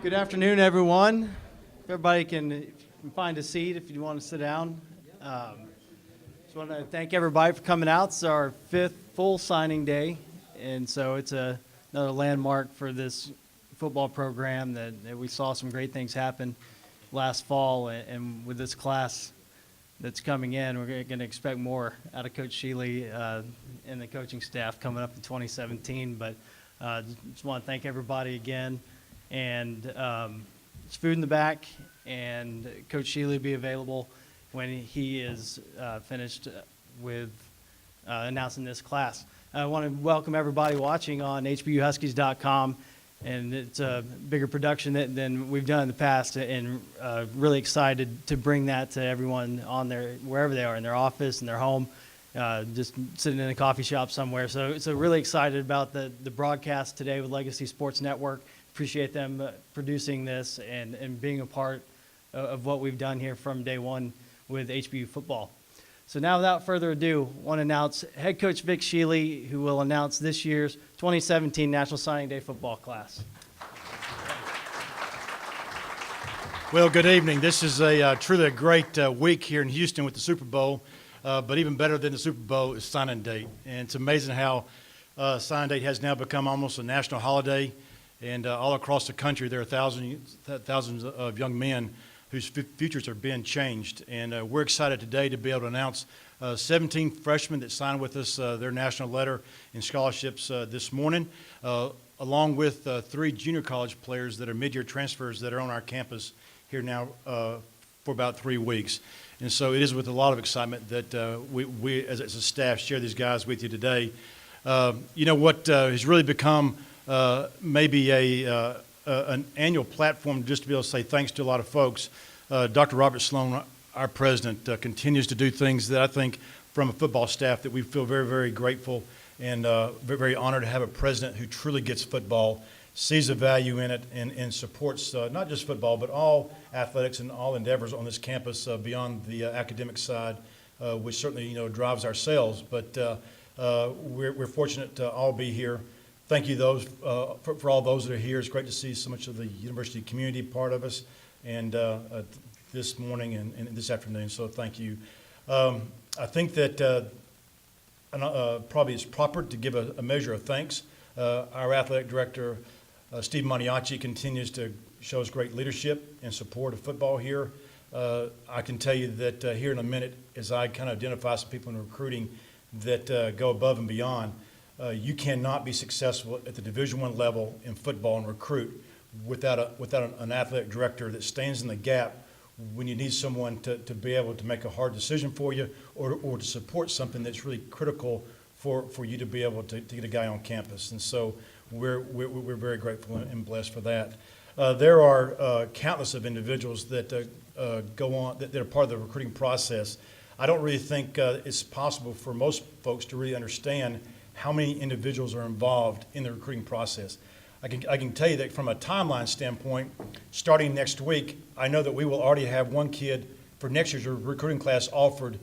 Good afternoon, everyone. If everybody can find a seat if you want to sit down. Just want to thank everybody for coming out. It's our fifth full signing day, and so it's another landmark for this football program that we saw some great things happen last fall, and with this class that's coming in, we're going to expect more out of Coach Shealy and the coaching staff coming up in 2017. But just want to thank everybody again. And there's food in the back, and Coach Shealy will be available when he is finished with announcing this class. I want to welcome everybody watching on HBUHuskies.com, and it's a bigger production than we've done in the past, and really excited to bring that to everyone on their wherever they are, in their office, in their home, just sitting in a coffee shop somewhere. So really excited about the broadcast today with Legacy Sports Network. Appreciate them producing this and being a part of what we've done here from day one with HBU football. So now, without further ado, I want to announce Head Coach Vic Shealy, who will announce this year's 2017 National Signing Day football class. Well, good evening. This is truly a great week here in Houston with the Super Bowl, but even better than the Super Bowl is signing day. And it's amazing how signing day has now become almost a national holiday. And all across the country, there are thousands of young men whose futures are being changed. And we're excited today to be able to announce 17 freshmen that signed with us their national letter in scholarships this morning, along with 3 junior college players that are mid-year transfers that are on our campus here now for about 3 weeks. And so it is with a lot of excitement that we as a staff, share these guys with you today. You know what has really become maybe an annual platform just to be able to say thanks to a lot of folks. Dr. Robert Sloan, our president, continues to do things that I think from a football staff that we feel very, very grateful and very, very honored to have a president who truly gets football, sees the value in it, and supports not just football, but all athletics and all endeavors on this campus beyond the academic side, which certainly, drives our sales. But we're fortunate to all be here. Thank you for all those that are here. It's great to see so much of the university community part of us, and this morning and this afternoon. So thank you. I think that probably it's proper to give a measure of thanks. Our athletic director, Steve Maniaci, continues to show us great leadership and support of football here. I can tell you that here in a minute, as I kind of identify some people in recruiting that go above and beyond, you cannot be successful at the Division I level in football and recruit without an athletic director that stands in the gap when you need someone to be able to make a hard decision for you or to support something that's really critical for you to be able to get a guy on campus. And so we're very grateful and blessed for that. There are countless of individuals that go on that are part of the recruiting process. I don't really think it's possible for most folks to really understand how many individuals are involved in the recruiting process. I can tell you that from a timeline standpoint, starting next week, I know that we will already have one kid for next year's recruiting class offered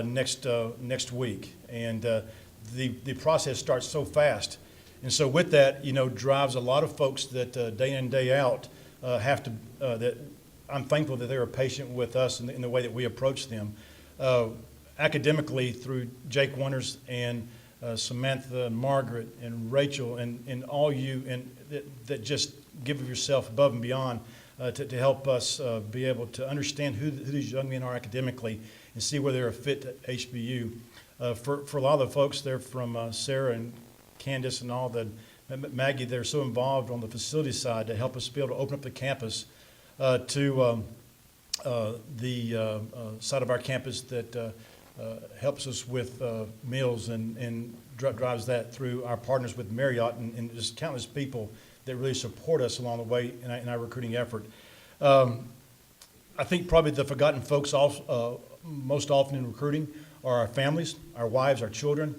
next week, and the process starts so fast. And so with that, drives a lot of folks that day in and day out have to. That I'm thankful that they are patient with us in the way that we approach them. Academically, through Jake Winters and Samantha, Margaret, and Rachel, and all you, and that just give of yourself above and beyond to help us be able to understand who these young men are academically and see where they're a fit to HBU. For a lot of the folks there, from Sarah and Candace and all the Maggie, they're so involved on the facility side to help us be able to open up the campus to the side of our campus that helps us with meals and drives that through our partners with Marriott and just countless people that really support us along the way in our recruiting effort. I think probably the forgotten folks most often in recruiting are our families, our wives, our children.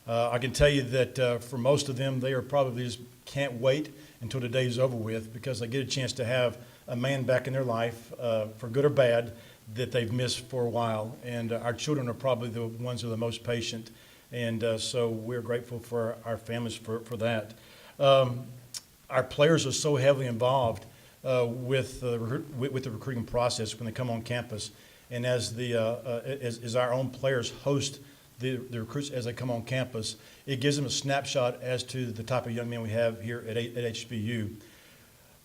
I can tell you that for most of them, they are probably just can't wait until the day is over with because they get a chance to have a man back in their life, for good or bad, that they've missed for a while. And our children are probably the ones who are the most patient. And so we're grateful for our families for that. Our players are so heavily involved. with the recruiting process when they come on campus, and as our own players host the recruits as they come on campus, it gives them a snapshot as to the type of young men we have here at HBU.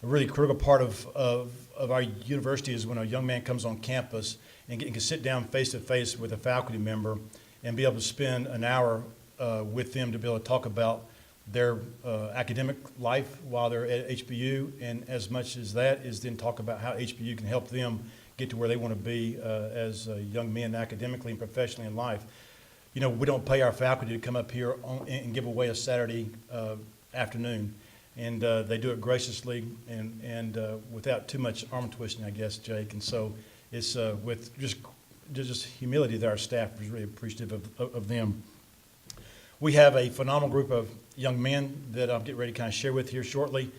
A really critical part of our university is when a young man comes on campus and can sit down face-to-face with a faculty member and be able to spend an hour with them to be able to talk about their academic life while they're at HBU, and as much as that is then talk about how HBU can help them get to where they want to be as young men academically and professionally in life. You know, we don't pay our faculty to come up here and give away a Saturday afternoon, and they do it graciously and without too much arm twisting, I guess, Jake. And so it's with just humility that our staff is really appreciative of them. We have a phenomenal group of young men that I'll get ready to kind of share with here shortly.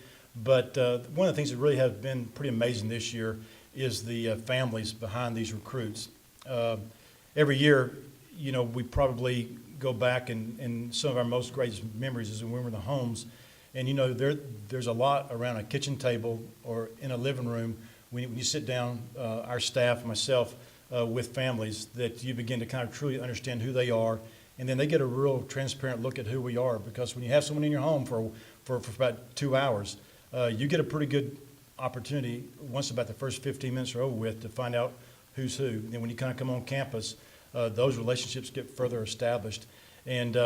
But one of the things that really has been pretty amazing this year is the families behind these recruits. Every year, you know, we probably go back and some of our most greatest memories is when we were in the homes. And, you know, there's a lot around a kitchen table or in a living room when you sit down, our staff, myself, with families, that you begin to kind of truly understand who they are. And then they get a real transparent look at who we are, because when you have someone in your home for about 2 hours, you get a pretty good opportunity once about the first 15 minutes are over with to find out who's who. And then when you kind of come on campus, those relationships get further established. And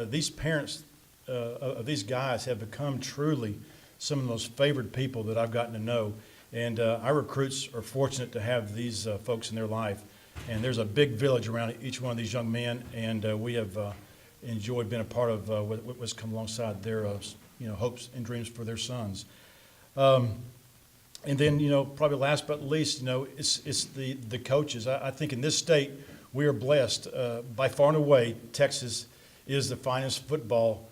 these parents of these guys have become truly some of the most favored people that I've gotten to know. And our recruits are fortunate to have these folks in their life. And there's a big village around each one of these young men, and we have enjoyed being a part of what's come alongside their hopes and dreams for their sons. And then, you know, probably last but not least, you know, it's the coaches. I think in this state we are blessed. By far and away, Texas is the finest football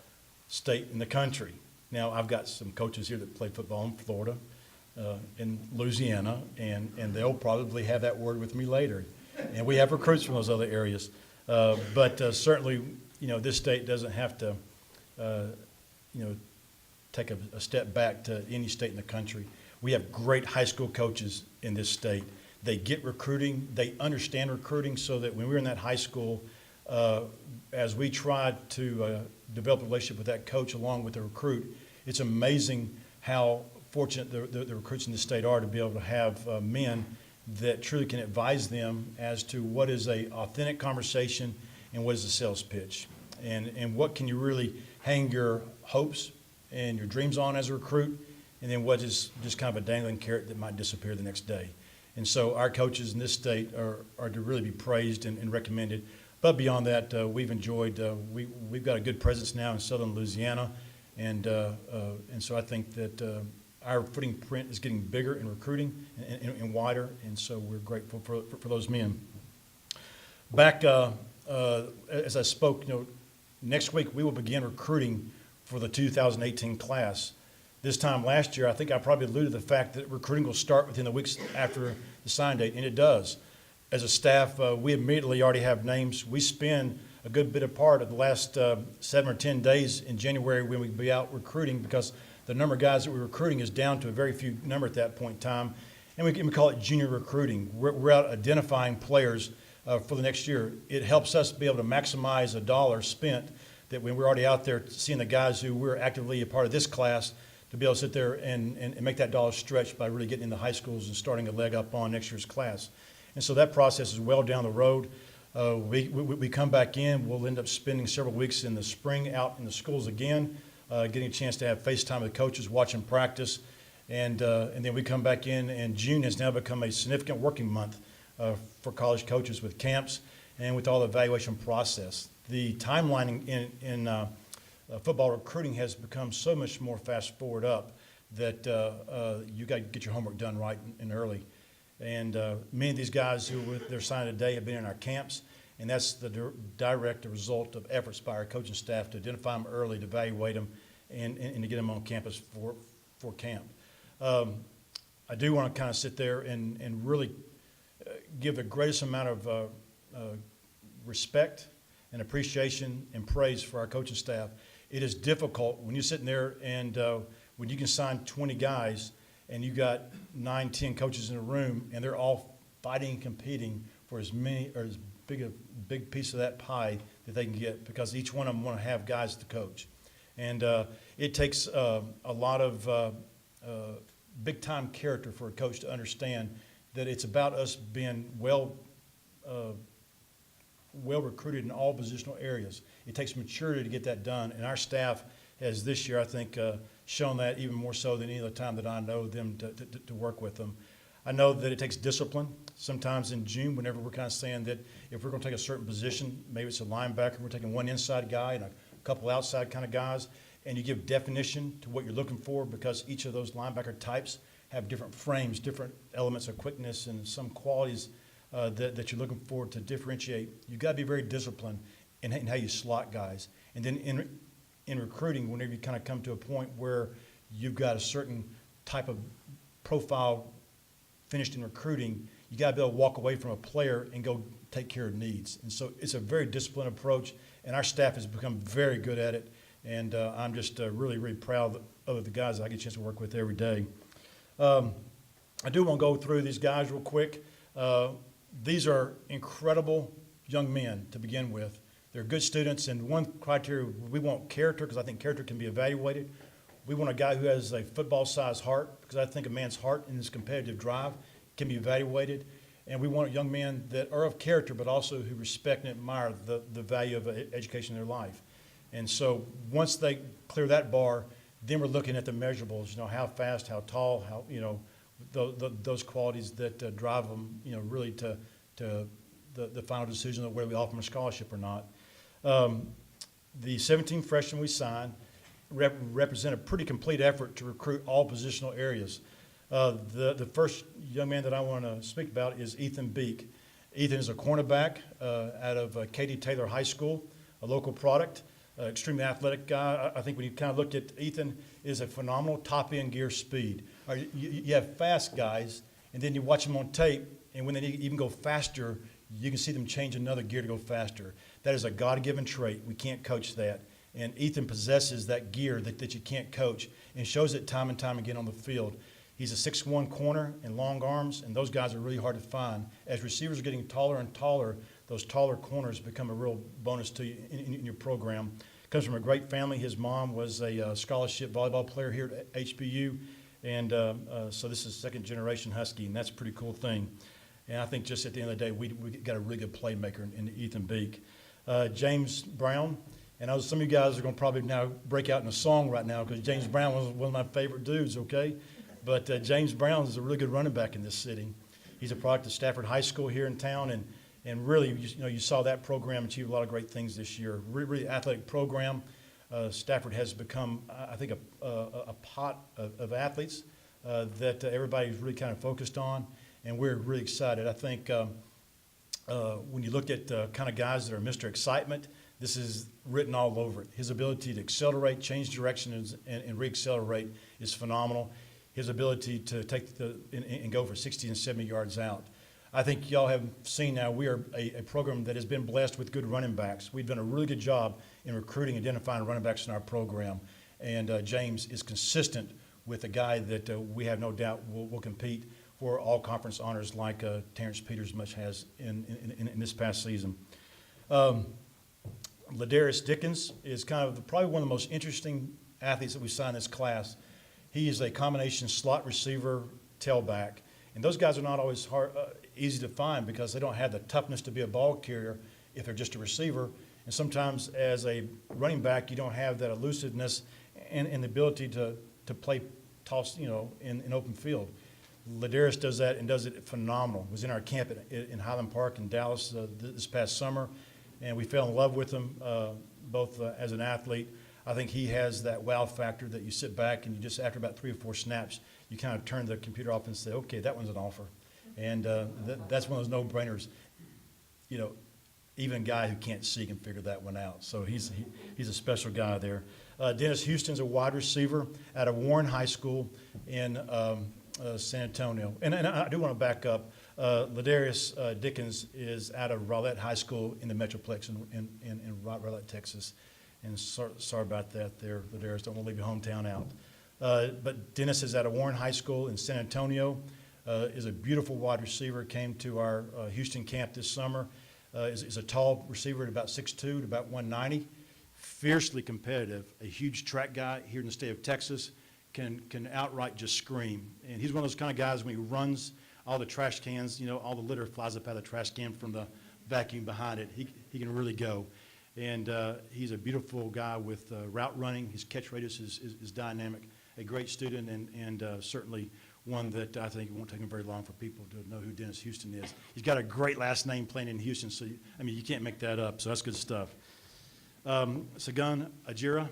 state in the country. Now, I've got some coaches here that played football in Florida, in Louisiana, and they'll probably have that word with me later. And we have recruits from those other areas. But certainly, you know, this state doesn't have to, take a step back to any state in the country. We have great high school coaches in this state. They get recruiting. They understand recruiting, so that when we were in that high school, as we tried to develop a relationship with that coach along with the recruit, it's amazing how fortunate the recruits in this state are to be able to have men that truly can advise them as to what is a authentic conversation and what is a sales pitch, and what can you really hang your hopes and your dreams on as a recruit, and then what is just kind of a dangling carrot that might disappear the next day. And so our coaches in this state are to really be praised and recommended. But beyond that, we've enjoyed, we've got a good presence now in southern Louisiana, and so I think that our footprint is getting bigger in recruiting and wider, and so we're grateful for those men. Back, as I spoke, you know, next week we will begin recruiting for the 2018 class. This time last year, I think I probably alluded to the fact that recruiting will start within the weeks after the sign date, and it does. As a staff, we immediately already have names. We spend a good bit of part of the last 7 or 10 days in January when we be out recruiting, because the number of guys that we're recruiting is down to a very few number at that point in time, and we call it junior recruiting. We're out identifying players for the next year. It helps us be able to maximize a dollar spent, that when we're already out there seeing the guys who we're actively a part of this class, to be able to sit there and make that dollar stretch by really getting into high schools and starting a leg up on next year's class. And so that process is well down the road. We come back in, we'll end up spending several weeks in the spring out in the schools again, getting a chance to have FaceTime with coaches, watching practice, and then we come back in, and June has now become a significant working month for college coaches with camps and with all the evaluation process. The timeline in football recruiting has become so much more fast forward up that you got to get your homework done right and early. And many of these guys who were they're signed today have been in our camps, and that's the direct result of efforts by our coaching staff to identify them early, to evaluate them, and to get them on campus for camp. I do want to kind of sit there and really give the greatest amount of respect and appreciation and praise for our coaching staff. It is difficult when you're sitting there and when you can sign 20 guys and you got 9, 10 coaches in a room, and they're all fighting and competing for as many or as big piece of that pie that they can get, because each one of them want to have guys to coach. And it takes a lot of big-time character for a coach to understand that it's about us being well recruited in all positional areas. It takes maturity to get that done, and our staff has this year, I think, shown that even more so than any other time that I know them to work with them. I know that it takes discipline. Sometimes in June, whenever we're kind of saying that if we're going to take a certain position, maybe it's a linebacker, we're taking one inside guy and a couple outside kind of guys, and you give definition to what you're looking for, because each of those linebacker types have different frames, different elements of quickness, and some qualities that you're looking for to differentiate. You've got to be very disciplined in how you slot guys. And then in recruiting, whenever you kind of come to a point where you've got a certain type of profile finished in recruiting, you got to be able to walk away from a player and go take care of needs. And so it's a very disciplined approach, and our staff has become very good at it. And I'm just really, really proud of the guys that I get a chance to work with every day. I do want to go through these guys real quick. These are incredible young men to begin with. They're good students, and one criteria, we want character, because I think character can be evaluated. We want a guy who has a football-sized heart, because I think a man's heart in his competitive drive can be evaluated. And we want young men that are of character, but also who respect and admire the value of education in their life. And so once they clear that bar, then we're looking at the measurables, how fast, how tall, how, those qualities that drive them, really to the final decision of whether we offer them a scholarship or not. The 17 freshmen we signed represent a pretty complete effort to recruit all positional areas. The first young man that I want to speak about is Ethan Beek. Ethan is a cornerback out of Katy Taylor High School, a local product, extremely athletic guy. I think when you kind of look at Ethan, is a phenomenal top-end gear speed. You have fast guys, and then you watch them on tape, and when they even go faster, you can see them change another gear to go faster. That is a God-given trait. We can't coach that. And Ethan possesses that gear that you can't coach, and shows it time and time again on the field. He's a 6'1" corner and long arms, and those guys are really hard to find. As receivers are getting taller and taller, those taller corners become a real bonus to you in your program. Comes from a great family. His mom was a scholarship volleyball player here at HBU, and so this is second-generation Husky, and that's a pretty cool thing. And I think just at the end of the day, we got a really good playmaker in Ethan Beek. James Brown, and I know some of you guys are going to probably now break out in a song right now, because James Brown was one of my favorite dudes, okay? But James Brown is a really good running back in this city. He's a product of Stafford High School here in town, and really, you saw that program achieve a lot of great things this year. Really athletic program. Stafford has become, I think, a pot of athletes that everybody's really kind of focused on, and we're really excited. I think when you look at kind of guys that are Mr. Excitement, this is written all over it. His ability to accelerate, change direction, and re-accelerate is phenomenal. His ability to take and go for 60 and 70 yards out. I think y'all have seen now we are a program that has been blessed with good running backs. We've done a really good job in recruiting and identifying running backs in our program. And James is consistent with a guy that we have no doubt will compete for all conference honors like Terrence Peters much has in this past season. Ladarius Dickens is kind of probably one of the most interesting athletes that we signed in this class. He is a combination slot receiver, tailback. And those guys are not always easy to find, because they don't have the toughness to be a ball carrier if they're just a receiver. And sometimes as a running back, you don't have that elusiveness and the ability to play toss, in open field. Ladarius does that and does it phenomenal. Was in our camp in Highland Park in Dallas this past summer, and we fell in love with him both as an athlete. I think he has that wow factor that you sit back and you just, after about 3 or 4 snaps, you kind of turn the computer off and say, okay, that one's an offer. And that's one of those no-brainers. Even a guy who can't see can figure that one out. So he's a special guy there. Dennis Houston's a wide receiver out of Warren High School in San Antonio. And I do want to back up. Ladarius Dickens is out of Rowlett High School in the Metroplex in Rowlett, Texas. And sorry about that there, Ladarius. Don't want to leave your hometown out. But Dennis is out of Warren High School in San Antonio, is a beautiful wide receiver, came to our Houston camp this summer, is a tall receiver at about 6'2", to about 190, fiercely competitive, a huge track guy here in the state of Texas, can outright just scream. And he's one of those kind of guys when he runs, all the trash cans, all the litter flies up out of the trash can from the vacuum behind it. He can really go. And he's a beautiful guy with route running. His catch radius is dynamic, a great student, and certainly one that I think it won't take him very long for people to know who Dennis Houston is. He's got a great last name playing in Houston, so you can't make that up, so that's good stuff. Sagan Ajira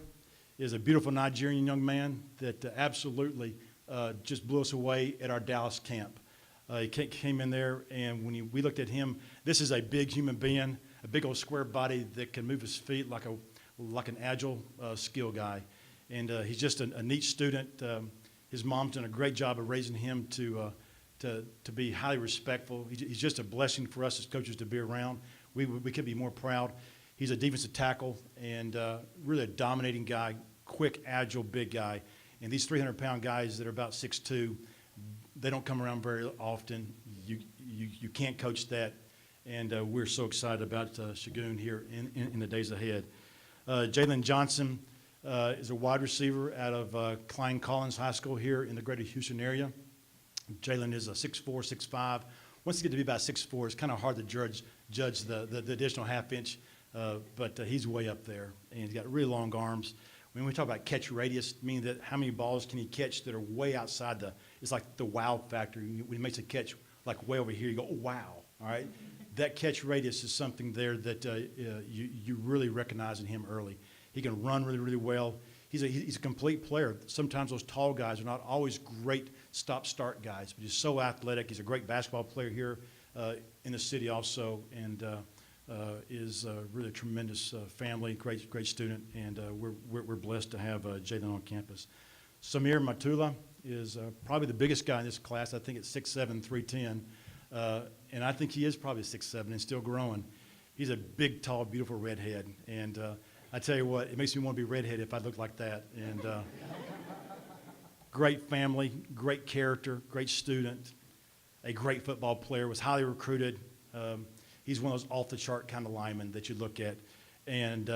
is a beautiful Nigerian young man that absolutely just blew us away at our Dallas camp. He came in there, and when we looked at him, this is a big human being, a big old square body that can move his feet like an agile skill guy. And he's just a neat student. His mom's done a great job of raising him to be highly respectful. He's just a blessing for us as coaches to be around. We could be more proud. He's a defensive tackle and really a dominating guy, quick, agile, big guy. And these 300-pound guys that are about 6'2", they don't come around very often. You can't coach that. And we're so excited about Shagun here in the days ahead. Jalen Johnson is a wide receiver out of Klein Collins High School here in the greater Houston area. Jalen is a 6'4", 6'5". Once you get to be about 6'4", it's kind of hard to judge the additional half-inch. But he's way up there, and he's got really long arms. When we talk about catch radius, meaning that how many balls can he catch that are way outside it's like the wow factor. When he makes a catch like way over here, you go, oh, wow, all right? That catch radius is something there that you really recognize in him early. He can run really, really well. He's a complete player. Sometimes those tall guys are not always great stop-start guys, but he's so athletic. He's a great basketball player here in the city also, and is really a tremendous family, great student, and we're blessed to have Jalen on campus. Samir Matula is probably the biggest guy in this class. I think it's 6'7", 310, and I think he is probably 6'7" and still growing. He's a big, tall, beautiful redhead, and I tell you what, it makes me want to be redhead if I look like that. And great family, great character, great student, a great football player, was highly recruited. He's one of those off-the-chart kind of linemen that you look at. And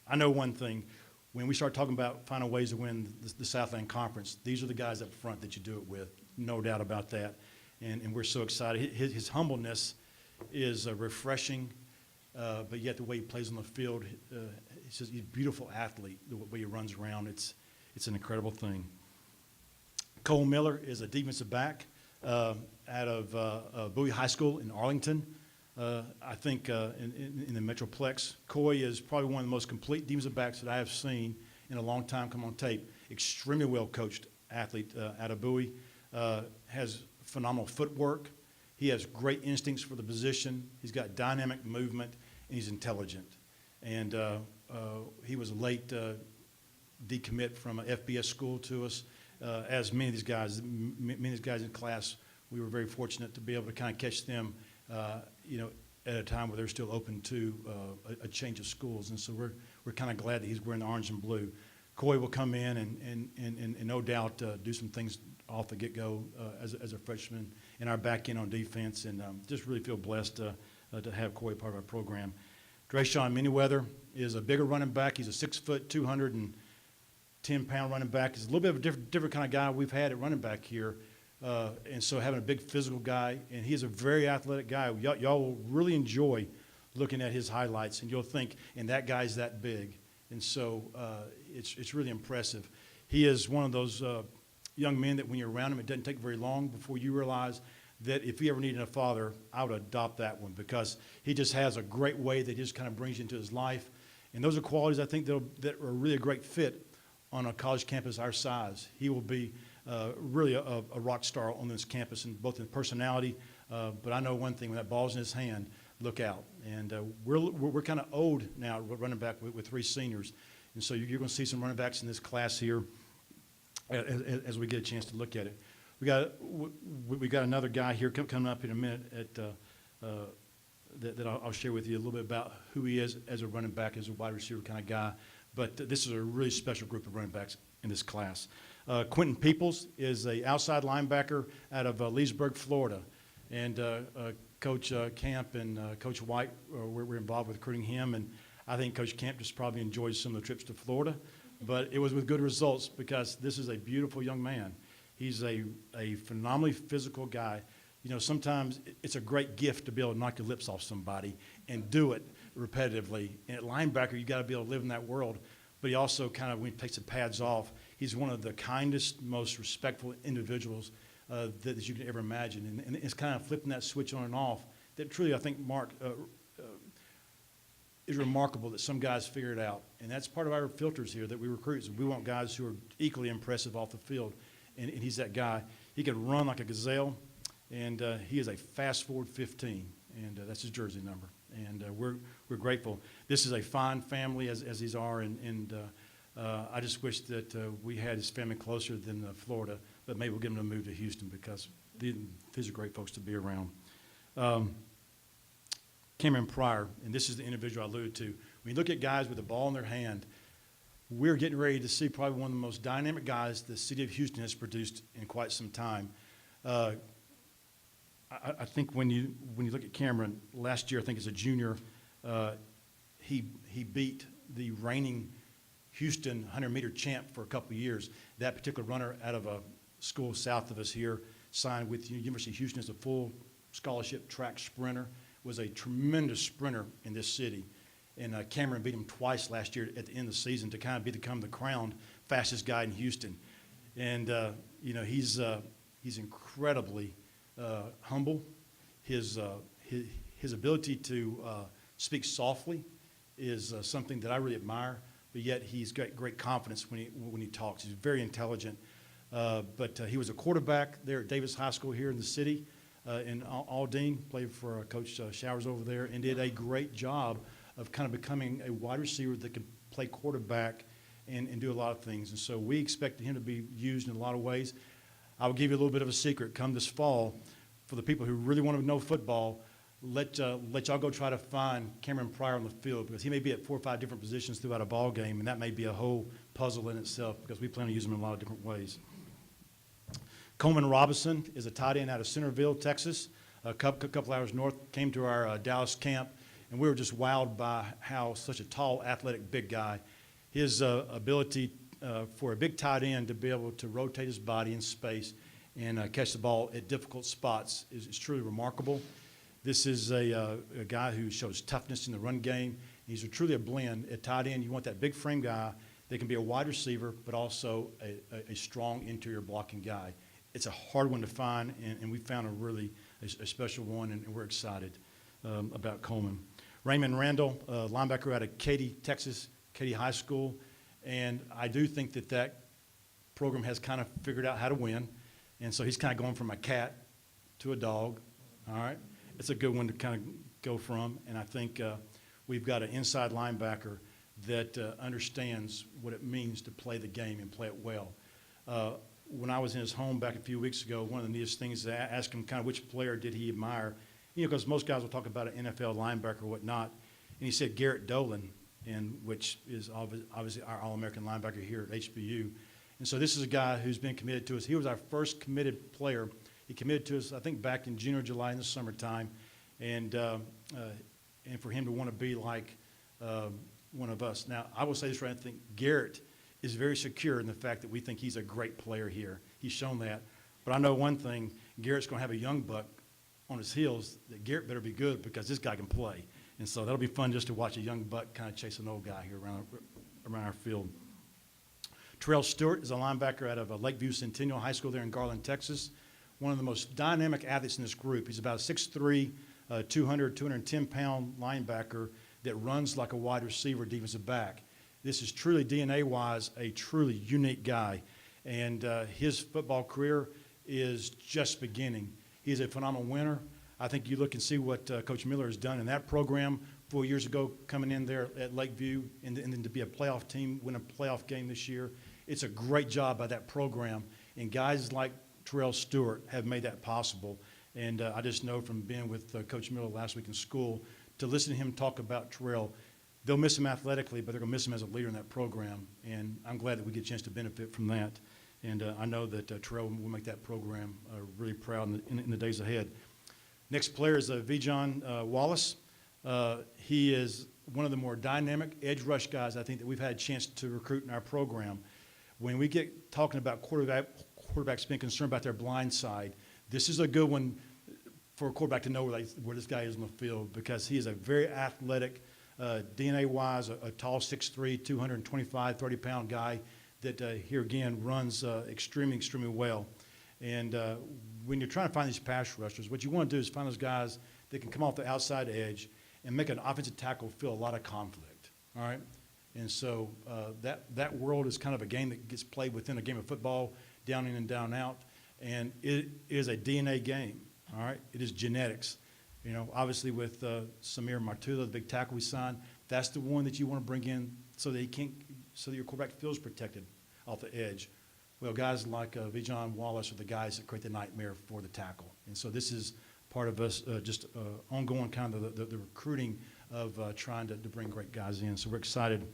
I know one thing. When we start talking about finding ways to win the Southland Conference, these are the guys up front that you do it with, no doubt about that. And we're so excited. His humbleness is refreshing, but yet the way he plays on the field, he's a beautiful athlete, the way he runs around. It's an incredible thing. Cole Miller is a defensive back out of Bowie High School in Arlington. I think in the Metroplex. Coy is probably one of the most complete defensive backs that I have seen in a long time come on tape. Extremely well coached athlete out of Bowie. Has phenomenal footwork. He has great instincts for the position. He's got dynamic movement, and he's intelligent. And he was a late decommit from an FBS school to us. As many of these guys in class, we were very fortunate to be able to kind of catch them at a time where they're still open to a change of schools. And so we're kind of glad that he's wearing the orange and blue. Coy will come in and no doubt do some things off the get-go as a freshman in our back end on defense, and just really feel blessed to have Coy part of our program. Drayshawn Manyweather is a bigger running back. He's a 6 foot, 210-pound running back. He's a little bit of a different kind of guy we've had at running back here. And so having a big physical guy, and he's a very athletic guy. Y'all will really enjoy looking at his highlights, and you'll think, and that guy's that big. And so it's really impressive. He is one of those young men that when you're around him, it doesn't take very long before you realize that if he ever needed a father, I would adopt that one, because he just has a great way that just kind of brings you into his life. And those are qualities I think that are really a great fit on a college campus our size. He will be really a rock star on this campus, both in personality, but I know one thing: when that ball's in his hand, look out. And we're kind of old now, running back with 3 seniors, and so you're going to see some running backs in this class here as we get a chance to look at it. We got another guy here coming up in a minute that I'll share with you a little bit about who he is as a running back, as a wide receiver kind of guy. But this is a really special group of running backs in this class. Quentin Peoples is a outside linebacker out of Leesburg, Florida. And Coach Camp and Coach White, we're involved with recruiting him. And I think Coach Camp just probably enjoys some of the trips to Florida. But it was with good results because this is a beautiful young man. He's a phenomenally physical guy. You know, sometimes it's a great gift to be able to knock your lips off somebody and do it repetitively. And at linebacker, you got to be able to live in that world. But he also kind of, when he takes the pads off, he's one of the kindest, most respectful individuals that you can ever imagine. And it's kind of flipping that switch on and off that truly, I think, Mark, is remarkable that some guys figure it out. And that's part of our filters here that we recruit. We want guys who are equally impressive off the field. And he's that guy. He can run like a gazelle. And he is a fast forward 15, and that's his jersey number. And we're grateful. This is a fine family, as these are, and I just wish that we had his family closer than Florida, but maybe we'll get him to move to Houston because these are great folks to be around. Cameron Pryor, and this is the individual I alluded to. When you look at guys with the ball in their hand, we're getting ready to see probably one of the most dynamic guys the city of Houston has produced in quite some time. I think when you look at Cameron, last year, I think as a junior, he beat the reigning Houston 100-meter champ for a couple of years. That particular runner out of a school south of us here signed with the University of Houston as a full scholarship track sprinter, was a tremendous sprinter in this city. And Cameron beat him twice last year at the end of the season to kind of become the crowned fastest guy in Houston. And, you know, he's incredibly humble. His ability to speak softly is something that I really admire, but yet he's got great confidence when he talks. He's very intelligent. But he was a quarterback there at Davis High School here in the city in Aldine, played for Coach Showers over there, and did a great job of kind of becoming a wide receiver that could play quarterback and do a lot of things. And so we expect him to be used in a lot of ways. I will give you a little bit of a secret. Come this fall, for the people who really want to know football, let y'all go try to find Cameron Pryor on the field because he may be at 4 or 5 different positions throughout a ball game, and that may be a whole puzzle in itself because we plan to use him in a lot of different ways. Coleman Robinson is a tight end out of Centerville, Texas, a couple hours north, came to our Dallas camp, and we were just wowed by how such a tall, athletic, big guy, his ability for a big tight end to be able to rotate his body in space and catch the ball at difficult spots is truly remarkable. This is a guy who shows toughness in the run game. He's truly a blend. At tight end, you want that big frame guy that can be a wide receiver, but also a strong interior blocking guy. It's a hard one to find, and we found a special one, and we're excited about Coleman. Raymond Randall, linebacker out of Katy, Texas, Katy High School. And I do think that program has kind of figured out how to win. And so he's kind of going from a cat to a dog, all right? It's a good one to kind of go from. And I think we've got an inside linebacker that understands what it means to play the game and play it well. When I was in his home back a few weeks ago, one of the neatest things is I asked him kind of which player did he admire. You know, because most guys will talk about an NFL linebacker or whatnot. And he said Garrett Dolan, which is obviously our All-American linebacker here at HBU. And so this is a guy who's been committed to us. He was our first committed player. He committed to us, I think, back in June or July in the summertime. And for him to want to be like one of us. Now, I will say this right, I think Garrett is very secure in the fact that we think he's a great player here. He's shown that. But I know one thing, Garrett's going to have a young buck on his heels that Garrett better be good because this guy can play. And so that'll be fun just to watch a young buck kind of chase an old guy here around our field. Terrell Stewart is a linebacker out of Lakeview Centennial High School there in Garland, Texas. One of the most dynamic athletes in this group. He's about a 6'3", 210-pound linebacker that runs like a wide receiver, defensive back. This is truly DNA-wise a truly unique guy. And his football career is just beginning. He's a phenomenal winner. I think you look and see what Coach Miller has done in that program 4 years ago, coming in there at Lakeview, and then to be a playoff team, win a playoff game this year. It's a great job by that program. And guys like Terrell Stewart have made that possible. And I just know from being with Coach Miller last week in school, to listen to him talk about Terrell, they'll miss him athletically, but they're going to miss him as a leader in that program. And I'm glad that we get a chance to benefit from that. And I know that Terrell will make that program really proud in the days ahead. Next player is Vijon Wallace. He is one of the more dynamic edge rush guys I think that we've had a chance to recruit in our program. When we get talking about quarterbacks being concerned about their blind side, this is a good one for a quarterback to know where this guy is on the field, because he is a very athletic, DNA-wise, a tall 6'3", 225, 30-pound guy that here again runs extremely, extremely well. And when you're trying to find these pass rushers, what you want to do is find those guys that can come off the outside edge and make an offensive tackle feel a lot of conflict, all right? And so that world is kind of a game that gets played within a game of football, down in and down out, and it is a DNA game, all right? It is genetics. You know, obviously with Samir Martula, the big tackle we signed, that's the one that you want to bring in so that your quarterback feels protected off the edge. Well, guys like Vijon Wallace are the guys that create the nightmare for the tackle. And so this is part of us just ongoing kind of the recruiting of trying to bring great guys in. So we're excited.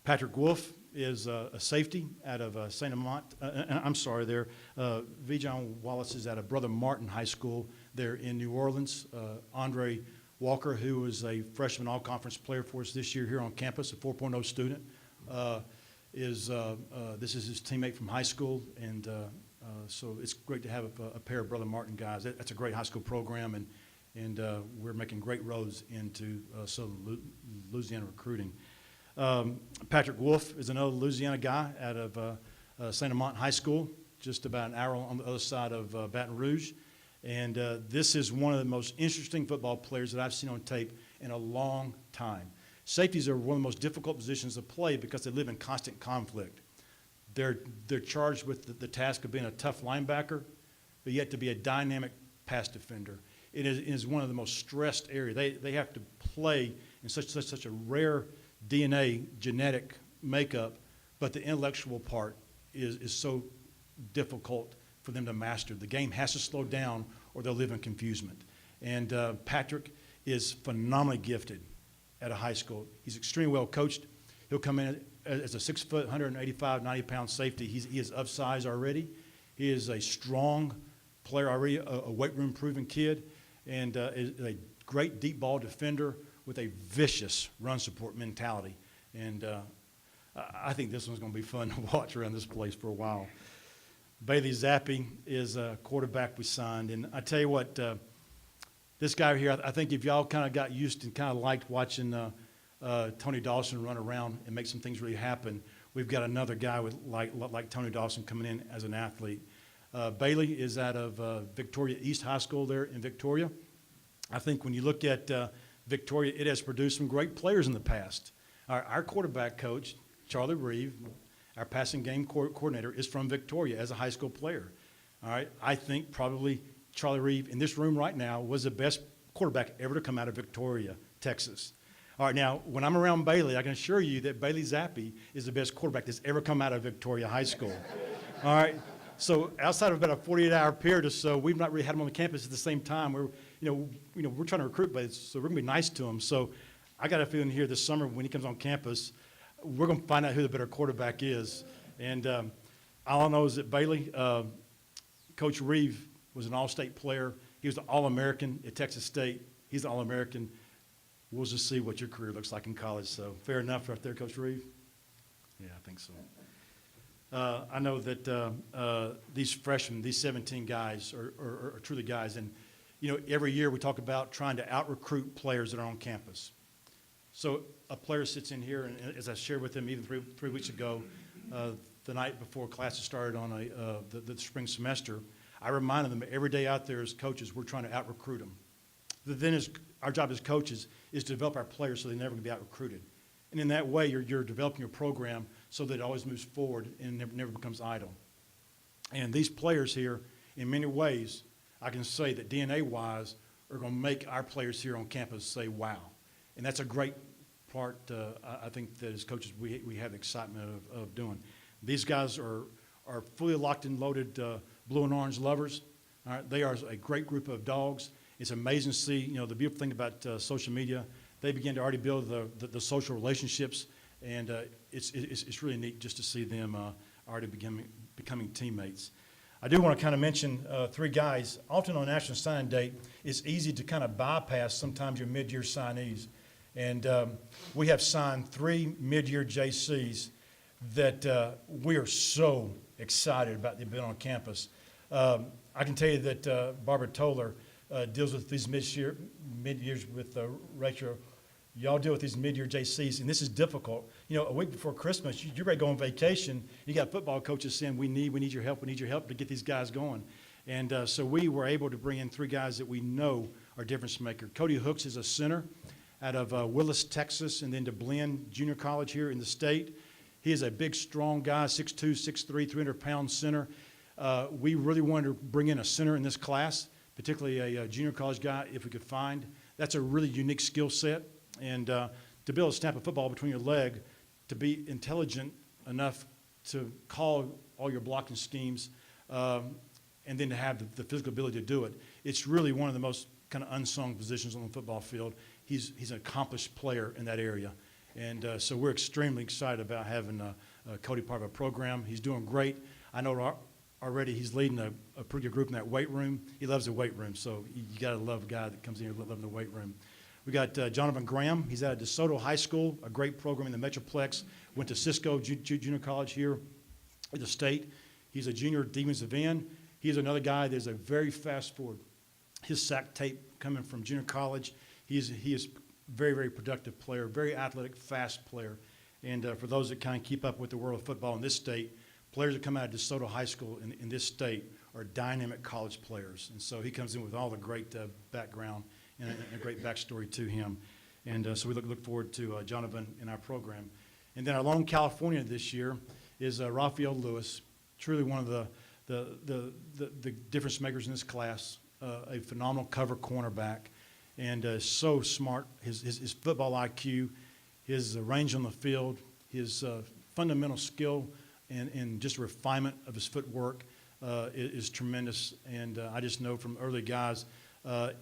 Patrick Wolf is a safety out of St. Amant. Vijon Wallace is out of Brother Martin High School there in New Orleans. Andre Walker, who is a freshman all-conference player for us this year here on campus, a 4.0 student, this is his teammate from high school, and so it's great to have a pair of Brother Martin guys. That's a great high school program, and we're making great roads into Southern Louisiana recruiting. Patrick Wolf is another Louisiana guy out of St. Amant High School, just about an hour on the other side of Baton Rouge. And this is one of the most interesting football players that I've seen on tape in a long time. Safeties are one of the most difficult positions to play because they live in constant conflict. They're charged with the task of being a tough linebacker, but yet to be a dynamic pass defender. It is one of the most stressed areas. They have to play in such a rare DNA genetic makeup, but the intellectual part is so difficult for them to master. The game has to slow down or they'll live in confusion. And Patrick is phenomenally gifted at a high school. He's extremely well coached. He'll come in as a 6 foot, 185, 90-pound safety. He is of size already. He is a strong player already, a weight room proven kid, and is a great deep ball defender with a vicious run support mentality. And I think this one's going to be fun to watch around this place for a while. Bailey Zappi is a quarterback we signed. And I tell you what, this guy here, I think if y'all kind of got used and kind of liked watching Tony Dawson run around and make some things really happen, we've got another guy with like Tony Dawson coming in as an athlete. Bailey is out of Victoria East High School there in Victoria. I think when you look at Victoria, it has produced some great players in the past. Our quarterback coach, Charlie Reeve, our passing game coordinator, is from Victoria as a high school player. All right, I think probably Charlie Reeve in this room right now was the best quarterback ever to come out of Victoria, Texas. All right, now when I'm around Bailey, I can assure you that Bailey Zappi is the best quarterback that's ever come out of Victoria High School. All right, so outside of about a 48-hour period or so, we've not really had him on the campus at the same time. We're trying to recruit, but so we're gonna be nice to him. So I got a feeling here this summer when he comes on campus, we're going to find out who the better quarterback is. And all I know is that Bailey, Coach Reeve was an all-state player. He was the All-American at Texas State. He's the All-American. We'll just see what your career looks like in college. So fair enough right there, Coach Reeve? Yeah, I think so. I know that these freshmen, these 17 guys are truly guys. And, every year we talk about trying to out-recruit players that are on campus. So a player sits in here, and as I shared with him even three weeks ago, the night before classes started on the spring semester, I reminded them every day out there as coaches, we're trying to out-recruit them. Then our job as coaches is to develop our players so they never can be out-recruited. And in that way, you're developing your program so that it always moves forward and never becomes idle. And these players here, in many ways, I can say that DNA-wise, are going to make our players here on campus say, wow. And that's a great part, I think, that as coaches we have the excitement of doing. These guys are fully locked and loaded blue and orange lovers. All right? They are a great group of dogs. It's amazing to see, the beautiful thing about social media, they begin to already build the social relationships, and it's really neat just to see them already becoming teammates. I do want to kind of mention three guys. Often on National Signing Day, it's easy to kind of bypass sometimes your mid-year signees. And we have signed 3 mid-year JCs that we are so excited about they've been on campus. I can tell you that Barbara Toller deals with these mid-years with Rachel. Y'all deal with these mid-year JCs, and this is difficult. You know, a week before Christmas, you're ready to go on vacation. You got football coaches saying, we need your help to get these guys going. And so we were able to bring in 3 guys that we know are difference maker. Cody Hooks is a center out of Willis, Texas, and then to Blinn Junior College here in the state. He is a big, strong guy, 6'2", 6'3", 300-pound center. We really wanted to bring in a center in this class, particularly a junior college guy, if we could find. That's a really unique skill set. And to be able to snap a football between your leg, to be intelligent enough to call all your blocking schemes, and then to have the physical ability to do it. It's really one of the most kind of unsung positions on the football field. He's an accomplished player in that area. And so we're extremely excited about having Cody part of our program. He's doing great. I know already he's leading a pretty good group in that weight room. He loves the weight room, so you got to love a guy that comes in here loving the weight room. We got Jonathan Graham. He's out of DeSoto High School, a great program in the Metroplex. Went to Cisco Junior College here at the state. He's a junior defensive end. He's another guy that's a very fast forward. His sack tape coming from junior college. He is very, very productive player, very athletic, fast player. And for those that kind of keep up with the world of football in this state, players that come out of DeSoto High School in this state are dynamic college players. And so he comes in with all the great background and a great backstory to him. And so we look forward to Jonathan in our program. And then our lone California this year is Raphael Lewis, truly one of the difference makers in this class, a phenomenal cover cornerback, and so smart. His football IQ, his range on the field, his fundamental skill, and just refinement of his footwork is tremendous. And I just know from early guys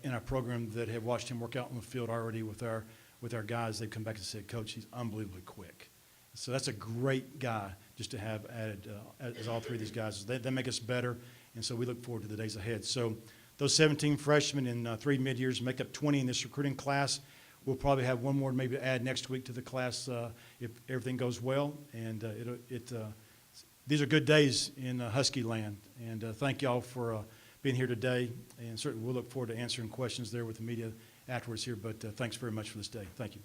in our program that have watched him work out on the field already with our guys, they've come back and said, Coach, he's unbelievably quick. So that's a great guy just to have added as all 3 of these guys. They make us better, and so we look forward to the days ahead. So those 17 freshmen and 3 mid-years make up 20 in this recruiting class. We'll probably have one more maybe to add next week to the class if everything goes well. And these are good days in Husky land. And thank y'all for being here today. And certainly we'll look forward to answering questions there with the media afterwards here. But thanks very much for this day. Thank you.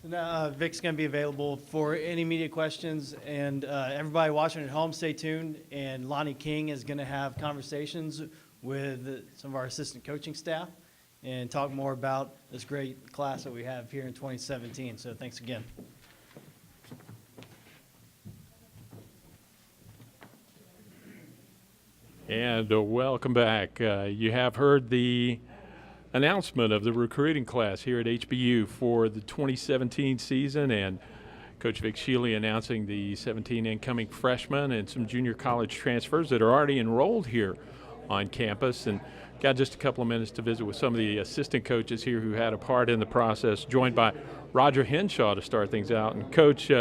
So now Vic's going to be available for any media questions, and everybody watching at home, stay tuned. And Lonnie King is going to have conversations with some of our assistant coaching staff and talk more about this great class that we have here in 2017. So thanks again. And welcome back. You have heard the announcement of the recruiting class here at HBU for the 2017 season, and Coach Vic Shealy announcing the 17 incoming freshmen and some junior college transfers that are already enrolled here on campus. And got just a couple of minutes to visit with some of the assistant coaches here who had a part in the process, joined by Roger Henshaw to start things out. And Coach,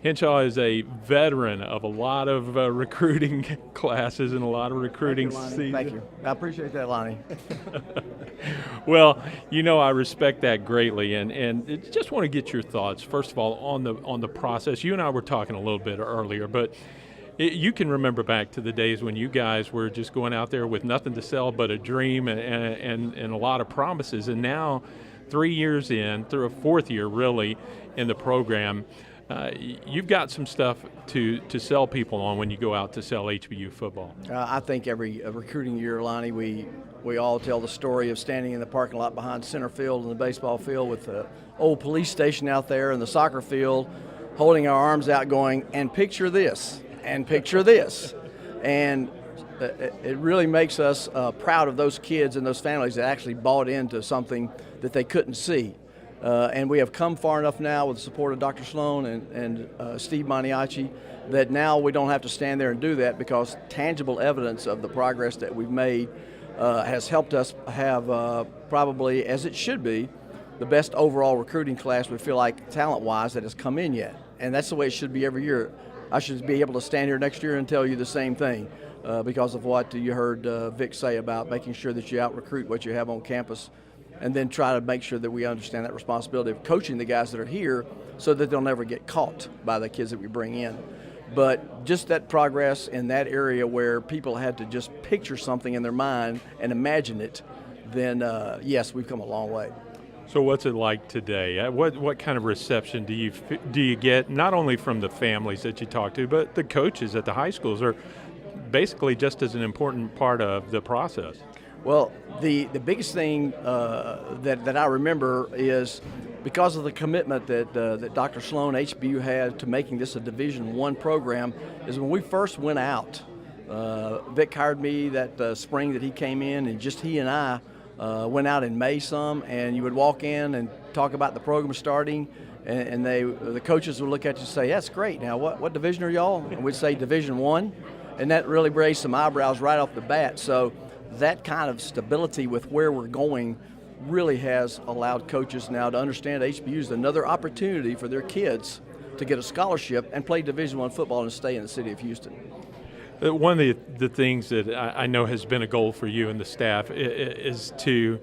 Henshaw is a veteran of a lot of recruiting classes and a lot of recruiting seasons. Thank you. I appreciate that, Lonnie. Well, you know, I respect that greatly, and just want to get your thoughts, first of all, on the process. You and I were talking a little bit earlier, but you can remember back to the days when you guys were just going out there with nothing to sell but a dream and a lot of promises, and now 3 years in, through a 4th year really in the program, you've got some stuff to sell people on when you go out to sell HBU football. I think every recruiting year, Lonnie, we all tell the story of standing in the parking lot behind center field and the baseball field with the old police station out there and the soccer field, holding our arms out going, and picture this, and picture this. And it really makes us proud of those kids and those families that actually bought into something that they couldn't see. And we have come far enough now with the support of Dr. Sloan and Steve Maniaci that now we don't have to stand there and do that, because tangible evidence of the progress that we've made has helped us have probably, as it should be, the best overall recruiting class we feel like talent-wise that has come in yet. And that's the way it should be every year. I should be able to stand here next year and tell you the same thing because of what you heard Vic say about making sure that you out-recruit what you have on campus, and then try to make sure that we understand that responsibility of coaching the guys that are here so that they'll never get caught by the kids that we bring in. But just that progress in that area where people had to just picture something in their mind and imagine it, then yes, we've come a long way. So what's it like today? What kind of reception do you get, not only from the families that you talk to, but the coaches at the high schools are basically just as an important part of the process? Well, the biggest thing that I remember is because of the commitment that Dr. Sloan, HBU, had to making this a Division I program, is when we first went out. Vic hired me that spring that he came in, and just he and I went out in May some, and you would walk in and talk about the program starting, and the coaches would look at you and say, "That's great. Now, what division are y'all?" And we'd say Division I, and that really raised some eyebrows right off the bat. So that kind of stability with where we're going really has allowed coaches now to understand HBU is another opportunity for their kids to get a scholarship and play Division I football and stay in the city of Houston. One of the things that I know has been a goal for you and the staff is to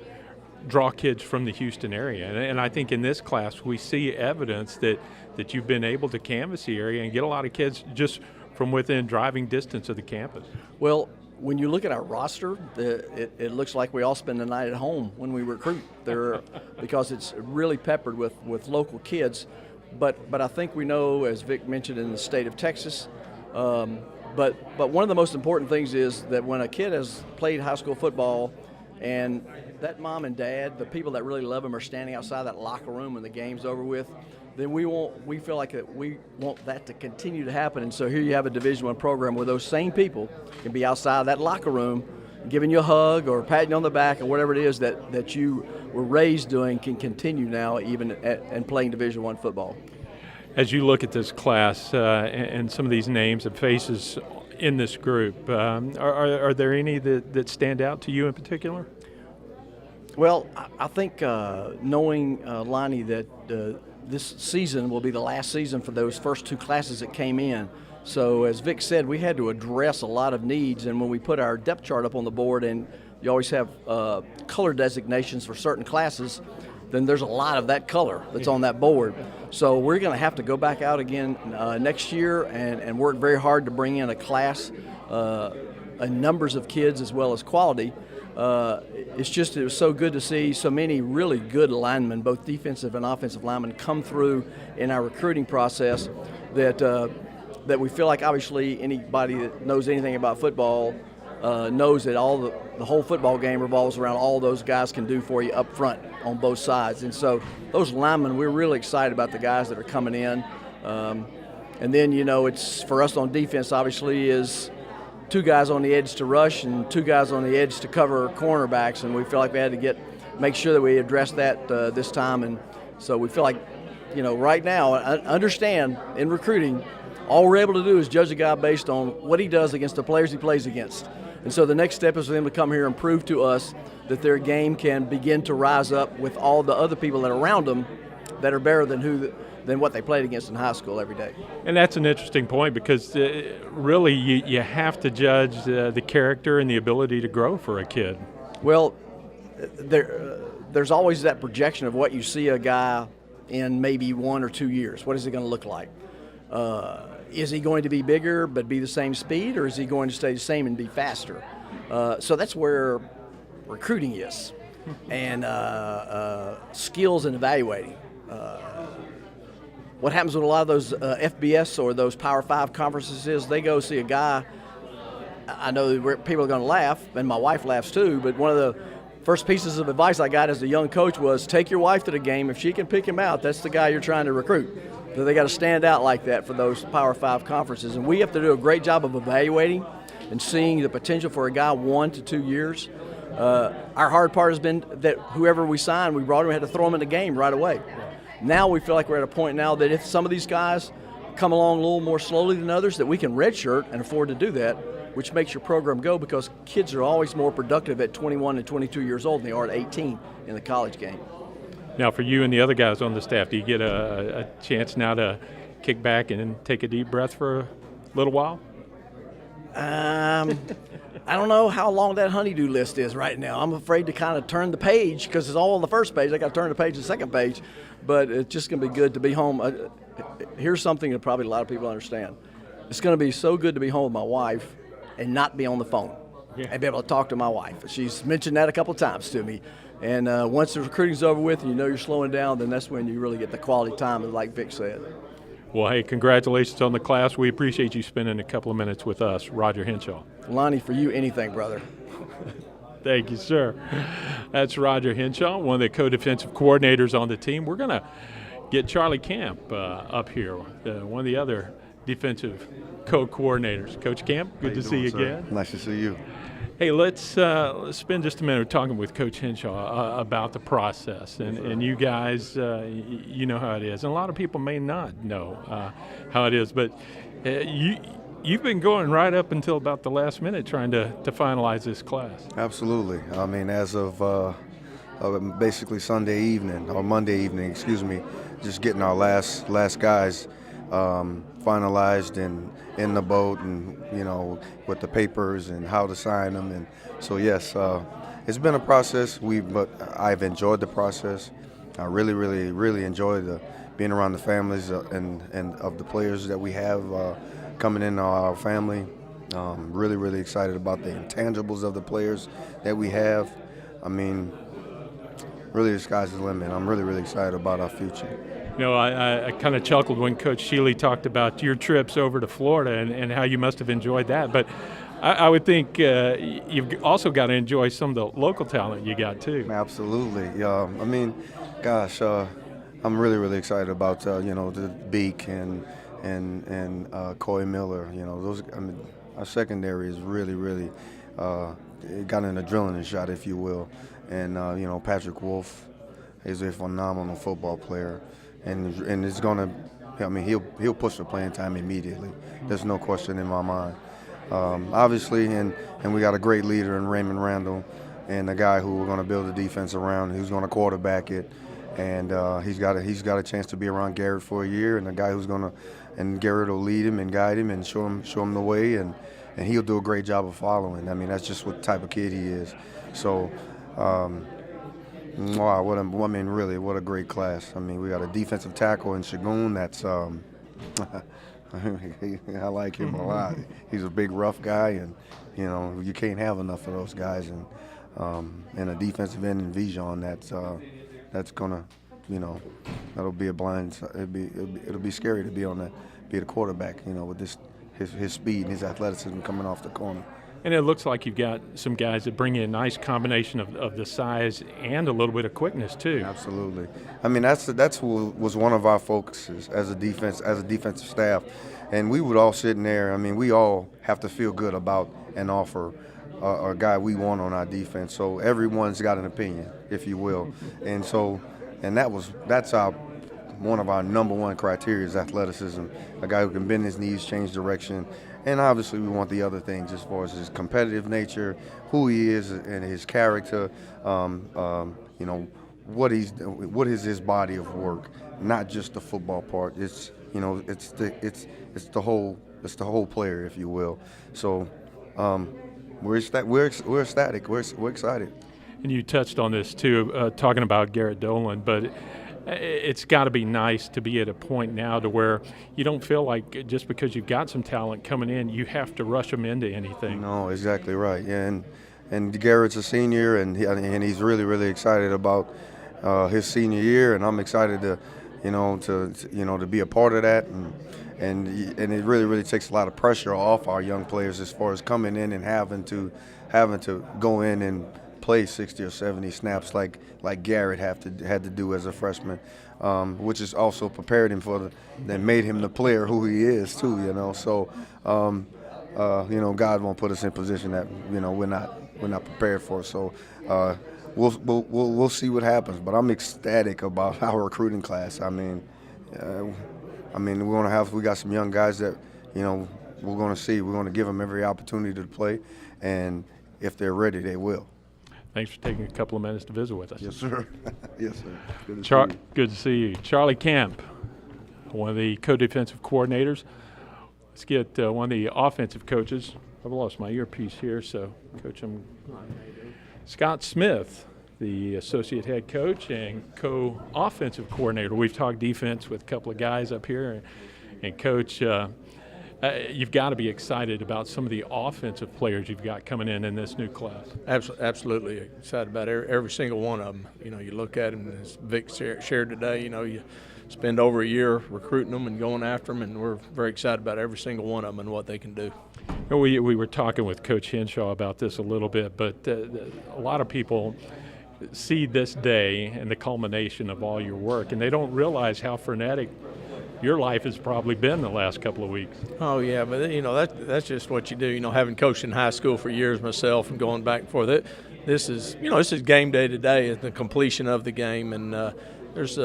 draw kids from the Houston area. And I think in this class we see evidence that you've been able to canvass the area and get a lot of kids just from within driving distance of the campus. Well, when you look at our roster, it looks like we all spend the night at home when we recruit there, because it's really peppered with local kids. But I think we know, as Vic mentioned, in the state of Texas. But one of the most important things is that when a kid has played high school football and that mom and dad, the people that really love them, are standing outside that locker room when the game's over with, then we feel like that we want that to continue to happen. And so here you have a Division I program where those same people can be outside that locker room giving you a hug or patting you on the back or whatever it is that you were raised doing, can continue now even and playing Division I football. As you look at this class and some of these names and faces in this group, are there any that stand out to you in particular? Well, I think knowing, Lonnie, that this season will be the last season for those first two classes that came in. So as Vic said, we had to address a lot of needs, and when we put our depth chart up on the board, and you always have color designations for certain classes, then there's a lot of that color that's on that board. So we're going to have to go back out again next year and work very hard to bring in a class, numbers of kids as well as quality. It was so good to see so many really good linemen, both defensive and offensive linemen, come through in our recruiting process that we feel like obviously anybody that knows anything about football knows that the whole football game revolves around all those guys can do for you up front on both sides. And so those linemen, we're really excited about the guys that are coming in. And then, it's for us on defense, obviously, is two guys on the edge to rush and two guys on the edge to cover cornerbacks. And we feel like we had to make sure that we address that this time. And so we feel like, right now, understand in recruiting, all we're able to do is judge a guy based on what he does against the players he plays against. And so the next step is for them to come here and prove to us that their game can begin to rise up with all the other people that are around them that are better than what they played against in high school every day. And that's an interesting point, because really you have to judge the character and the ability to grow for a kid. Well, there's always that projection of what you see a guy in maybe 1 or 2 years. What is he going to look like? Is he going to be bigger but be the same speed, or is he going to stay the same and be faster? So that's where recruiting is, and skills and evaluating. What happens with a lot of those FBS or those Power 5 conferences is they go see a guy. I know people are going to laugh, and my wife laughs too, but one of the first pieces of advice I got as a young coach was take your wife to the game. If she can pick him out, that's the guy you're trying to recruit. So they got to stand out like that for those Power 5 conferences. And we have to do a great job of evaluating and seeing the potential for a guy 1 to 2 years. Our hard part has been that whoever we signed, we brought them, we had to throw them in the game right away. Now we feel like we're at a point now that if some of these guys come along a little more slowly than others, that we can redshirt and afford to do that, which makes your program go, because kids are always more productive at 21 and 22 years old than they are at 18 in the college game. Now, for you and the other guys on the staff, do you get a chance now to kick back and take a deep breath for a little while? I don't know how long that honeydew list is right now. I'm afraid to kind of turn the page because it's all on the first page. I got to turn the page to the second page, but it's just going to be good to be home. Here's something that probably a lot of people understand. It's going to be so good to be home with my wife and not be on the phone and be able to talk to my wife. She's mentioned that a couple of times to me. And once the recruiting's over with and you know you're slowing down, then that's when you really get the quality time, like Vic said. Well, hey, congratulations on the class. We appreciate you spending a couple of minutes with us. Roger Henshaw. Lonnie, for you, anything, brother. Thank you, sir. That's Roger Henshaw, one of the co-defensive coordinators on the team. We're going to get Charlie Camp up here, one of the other defensive co-coordinators. Coach Camp, good to see you again. Nice to see you. Hey, let's spend just a minute talking with Coach Henshaw about the process. And you guys, you know how it is. And a lot of people may not know how it is. But you've been going right up until about the last minute trying to finalize this class. Absolutely. I mean, as of basically Sunday evening, or Monday evening, excuse me, just getting our last guys finalized and in the boat, and with the papers and how to sign them. And so yes, it's been a process. But I've enjoyed the process. I really enjoyed being around the families and of the players that we have coming into our family. Really excited about the intangibles of the players that we have. I mean, really the sky's the limit. I'm really excited about our future. I kind of chuckled when Coach Shealy talked about your trips over to Florida and how you must have enjoyed that. But I would think you've also got to enjoy some of the local talent you got too. Absolutely. I mean, gosh, I'm really excited about the Beak and Coy Miller. Those. I mean, our secondary is really got an adrenaline shot, if you will. And Patrick Wolf is a phenomenal football player. And it's gonna, I mean, he'll push for playing time immediately. There's no question in my mind. Obviously, and we got a great leader in Raymond Randall, and a guy who we're gonna build a defense around, who's gonna quarterback it, and he's got a chance to be around Garrett for a year, and a guy and Garrett will lead him and guide him and show him the way, and he'll do a great job of following. I mean, that's just what type of kid he is. So. Wow, what a great class. I mean, we got a defensive tackle in Shagun that's, I like him a lot. He's a big, rough guy, and, you can't have enough of those guys. And a defensive end in Vijon that's gonna, that'll be a blind, it'll be scary to be the quarterback, with his speed and his athleticism coming off the corner. And it looks like you've got some guys that bring in a nice combination of the size and a little bit of quickness too. Absolutely. I mean, that's was one of our focuses as a defensive staff, and we would all sit in there. I mean, we all have to feel good about and offer a guy we want on our defense. So everyone's got an opinion, if you will, and that's one of our number one criteria is athleticism. A guy who can bend his knees, change direction. And obviously we want the other things as far as his competitive nature, who he is and his character, what is his body of work, not just the football part. It's the whole player, if you will. So we're ecstatic. We're excited. And you touched on this too, talking about Garrett Dolan, but it's got to be nice to be at a point now to where you don't feel like just because you've got some talent coming in, you have to rush them into anything. No, exactly right. Yeah, and Garrett's a senior, and he's really excited about his senior year, and I'm excited to be a part of that, and it really takes a lot of pressure off our young players as far as coming in and having to go in and play 60 or 70 snaps like Garrett had to do as a freshman, which has also prepared him that made him the player who he is too. So God won't put us in position that we're not prepared for. So we'll see what happens. But I'm ecstatic about our recruiting class. We got some young guys that we're going to see. We're going to give them every opportunity to play, and if they're ready, they will. Thanks for taking a couple of minutes to visit with us. Yes, sir. Yes, sir. Good to see you. Good to see you. Charlie Camp, one of the co-defensive coordinators. Let's get one of the offensive coaches. I've lost my earpiece here, so Coach, Scott Smith, the associate head coach and co-offensive coordinator. We've talked defense with a couple of guys up here, and Coach, you've got to be excited about some of the offensive players you've got coming in this new class. Absolutely excited about every single one of them. You look at them, as Vic shared today, you spend over a year recruiting them and going after them, and we're very excited about every single one of them and what they can do. We were talking with Coach Henshaw about this a little bit, but a lot of people see this day and the culmination of all your work, and they don't realize how frenetic your life has probably been the last couple of weeks. Oh yeah, but that's just what you do. Having coached in high school for years myself and going back and forth, this is game day today, is the completion of the game, and there's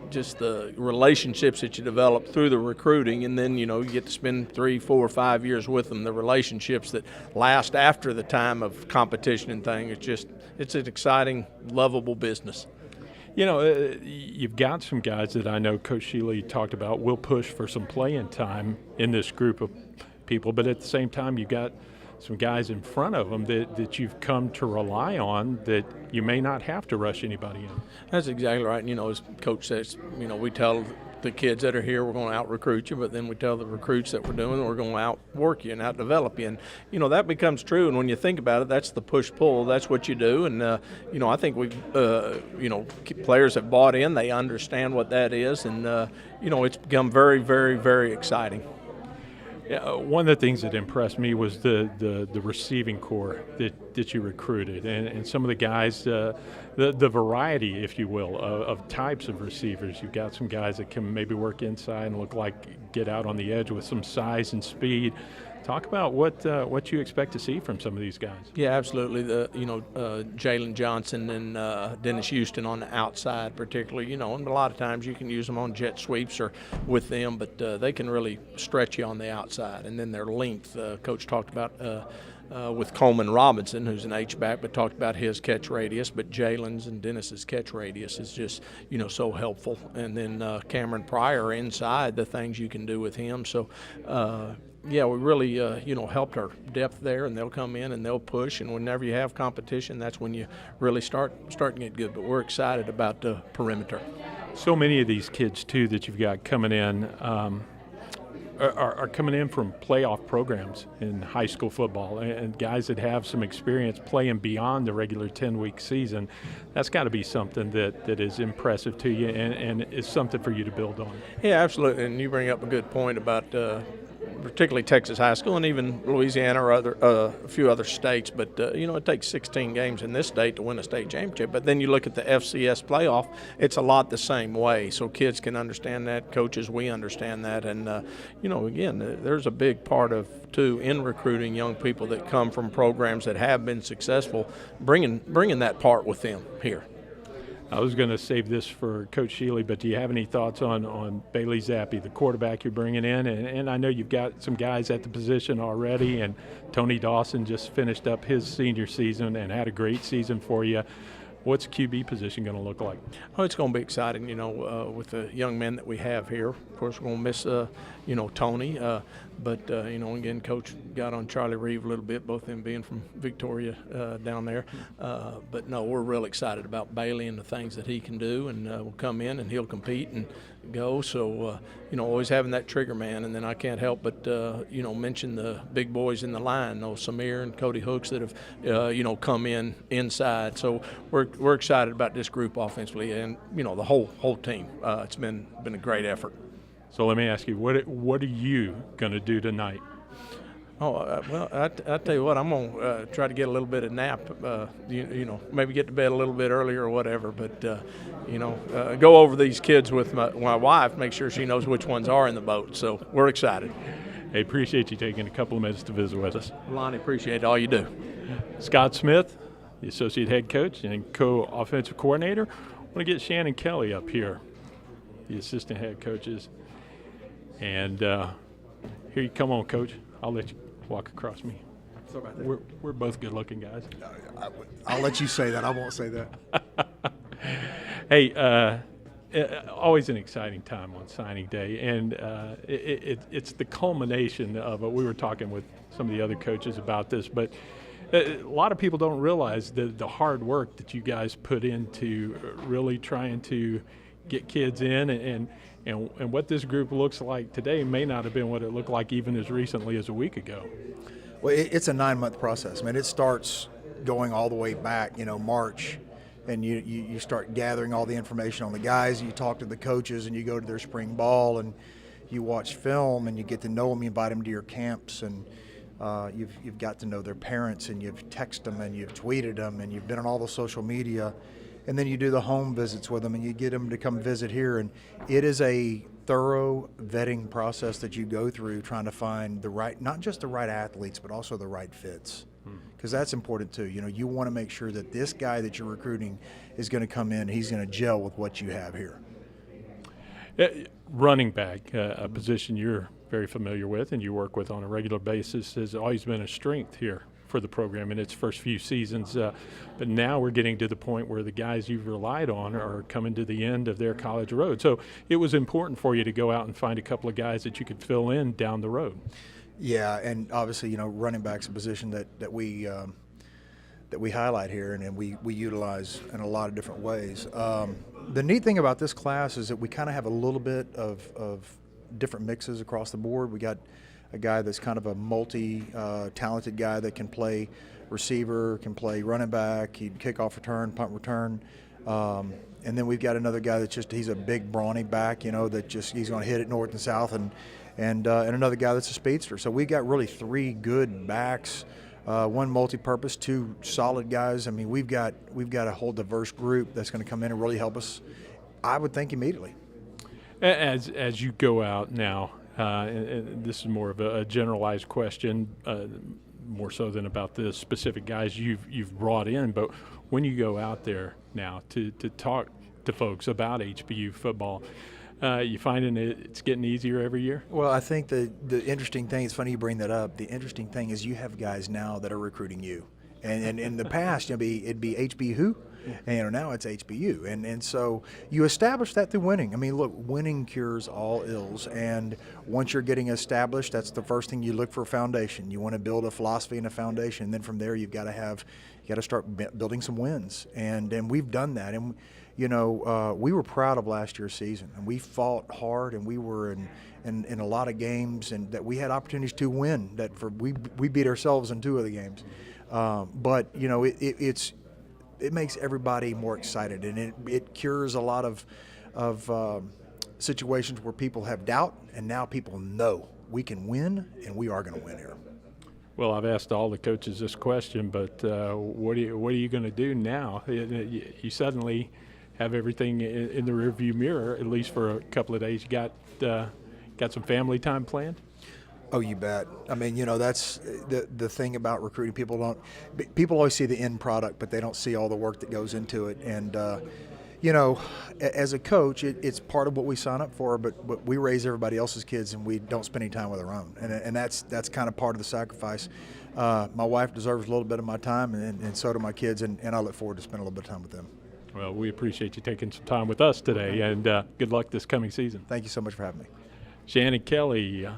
just the relationships that you develop through the recruiting, and then you get to spend 3, 4, 5 years with them. The relationships that last after the time of competition and thing. It's an exciting, lovable business. You've got some guys that I know Coach Shealy talked about will push for some playing time in this group of people, but at the same time you've got some guys in front of them that you've come to rely on that you may not have to rush anybody in. That's exactly right. And, as Coach says, we tell the kids that are here we're going to out-recruit you, but then we tell the recruits that we're doing we're going to out-work you and out-develop you. And, that becomes true. And when you think about it, that's the push-pull. That's what you do. And, I think players have bought in. They understand what that is. And, it's become very, very, very exciting. Yeah, one of the things that impressed me was the receiving core that you recruited, and some of the guys, the variety, if you will, of types of receivers. You've got some guys that can maybe work inside and look like get out on the edge with some size and speed. Talk about what you expect to see from some of these guys. Yeah, absolutely. Jalen Johnson and Dennis Houston on the outside, particularly. And a lot of times you can use them on jet sweeps or with them, but they can really stretch you on the outside. And then their length. Coach talked about with Coleman Robinson, who's an H-back, but talked about his catch radius. But Jalen's and Dennis's catch radius is just so helpful. And then Cameron Pryor inside, the things you can do with him. So. Yeah, we really, helped our depth there, and they'll come in and they'll push. And whenever you have competition, that's when you really start to get good. But we're excited about the perimeter. So many of these kids, too, that you've got coming in are coming in from playoff programs in high school football, and guys that have some experience playing beyond the regular 10-week season. That's got to be something that is impressive to you and is something for you to build on. Yeah, absolutely. And you bring up a good point about particularly Texas high school and even Louisiana or a few other states. But, it takes 16 games in this state to win a state championship. But then you look at the FCS playoff, it's a lot the same way. So kids can understand that. Coaches, we understand that. And, again, there's a big part of, too, in recruiting young people that come from programs that have been successful, bringing that part with them here. I was going to save this for Coach Shealy, but do you have any thoughts on Bailey Zappi, the quarterback you're bringing in? And I know you've got some guys at the position already, and Tony Dawson just finished up his senior season and had a great season for you. What's QB position going to look like? Oh, it's going to be exciting, with the young men that we have here. Of course, we're going to miss, Tony. But, again, Coach got on Charlie Reeve a little bit, both of them being from Victoria down there. But, no, we're real excited about Bailey and the things that he can do. And we'll come in and he'll compete and go. So, always having that trigger man. And then I can't help but, mention the big boys in the line, Samir and Cody Hooks that have, come in inside. So we're excited about this group offensively and, the whole team. It's been a great effort. So let me ask you, what are you going to do tonight? Oh, I tell you what, I'm going to try to get a little bit of nap, maybe get to bed a little bit earlier or whatever, but, go over these kids with my wife, make sure she knows which ones are in the boat. So we're excited. Hey, appreciate you taking a couple of minutes to visit with us. Lonnie, appreciate all you do. Scott Smith, the associate head coach and co-offensive coordinator. I want to get Shannon Kelly up here, the assistant head coaches. And here you come on, Coach. I'll let you walk across me. We're both good-looking guys. I'll let you say that. I won't say that. Hey, always an exciting time on signing day, and it's the culmination of it. We were talking with some of the other coaches about this, but a lot of people don't realize the hard work that you guys put into really trying to get kids in, and what this group looks like today may not have been what it looked like even as recently as a week ago. Well, it's a 9-month process. I mean, it starts going all the way back, March, and you start gathering all the information on the guys. You talk to the coaches, and you go to their spring ball, and you watch film, and you get to know them. You invite them to your camps, and you've got to know their parents, and you've texted them, and you've tweeted them, and you've been on all the social media, and then you do the home visits with them, and you get them to come visit here, and it is a thorough vetting process that you go through trying to find the right, not just the right athletes, but also the right fits. Because that's important too. You want to make sure that this guy that you're recruiting is going to come in, he's going to gel with what you have here. Running back, a position you're very familiar with and you work with on a regular basis, has always been a strength here for the program in its first few seasons. But now we're getting to the point where the guys you've relied on are coming to the end of their college road. So it was important for you to go out and find a couple of guys that you could fill in down the road. Yeah, and obviously, running back's a position that we highlight here and we utilize in a lot of different ways. The neat thing about this class is that we kind of have a little bit of different mixes across the board. We got a guy that's kind of a multi-talented guy that can play receiver, can play running back, he'd kick off return, punt return. And then we've got another guy that's he's a big brawny back, that he's going to hit it north and south, and another guy that's a speedster. So we've got really 3 good backs, one multi-purpose, 2 solid guys. I mean, we've got a whole diverse group that's going to come in and really help us, I would think, immediately. As you go out now, and this is more of a generalized question, more so than about the specific guys you've brought in. But when you go out there now to talk to folks about HBU football, you finding it's getting easier every year? Well, I think the interesting thing, it's funny you bring that up, the interesting thing is you have guys now that are recruiting you. And in the past, it'd be HBU, and now it's HBU. And so you establish that through winning. I mean, look, winning cures all ills. And once you're getting established, that's the first thing you look for, a foundation. You want to build a philosophy and a foundation. And then from there, you got to start building some wins. And we've done that. And we were proud of last year's season, and we fought hard, and we were in a lot of games, and that we had opportunities to win. We beat ourselves in 2 of the games, but it makes everybody more excited, and it cures a lot of situations where people have doubt, and now people know we can win, and we are going to win here. Well, I've asked all the coaches this question, but what are you going to do now? You suddenly have everything in the rearview mirror, at least for a couple of days. You got some family time planned? Oh, you bet. I mean, that's the thing about recruiting. People always see the end product, but they don't see all the work that goes into it. And as a coach, it's part of what we sign up for. But we raise everybody else's kids, and we don't spend any time with our own. And that's kind of part of the sacrifice. My wife deserves a little bit of my time, and so do my kids. And I look forward to spending a little bit of time with them. Well, we appreciate you taking some time with us today, and good luck this coming season. Thank you so much for having me. Shannon Kelly,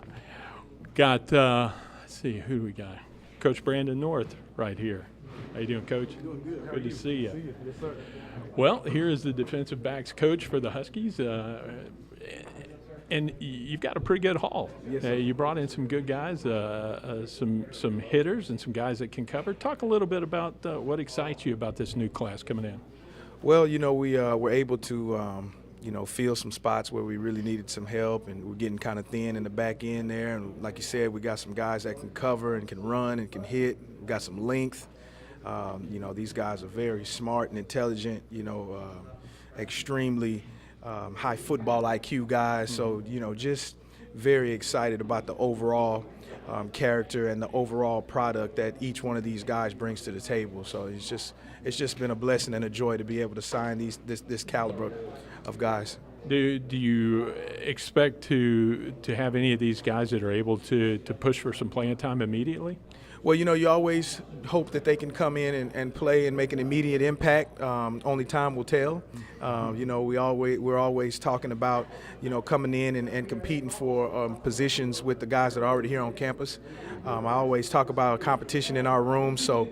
got, let's see, who do we got? Coach Brandon North right here. How you doing, Coach? Doing good. Good to see you. Yes, sir. Well, here is the defensive backs coach for the Huskies. And you've got a pretty good haul. Yes, sir. You brought in some good guys, some hitters and some guys that can cover. Talk a little bit about what excites you about this new class coming in. Well, we were able to, fill some spots where we really needed some help, and we're getting kind of thin in the back end there. And like you said, we got some guys that can cover and can run and can hit. We got some length. These guys are very smart and intelligent, extremely high football IQ guys. So, just very excited about the overall character and the overall product that each one of these guys brings to the table. So it's just been a blessing and a joy to be able to sign this caliber of guys. Do you expect to have any of these guys that are able to push for some playing time immediately? Well, you always hope that they can come in and play and make an immediate impact. Only time will tell. We're always talking about, coming in and competing for positions with the guys that are already here on campus. I always talk about competition in our room, so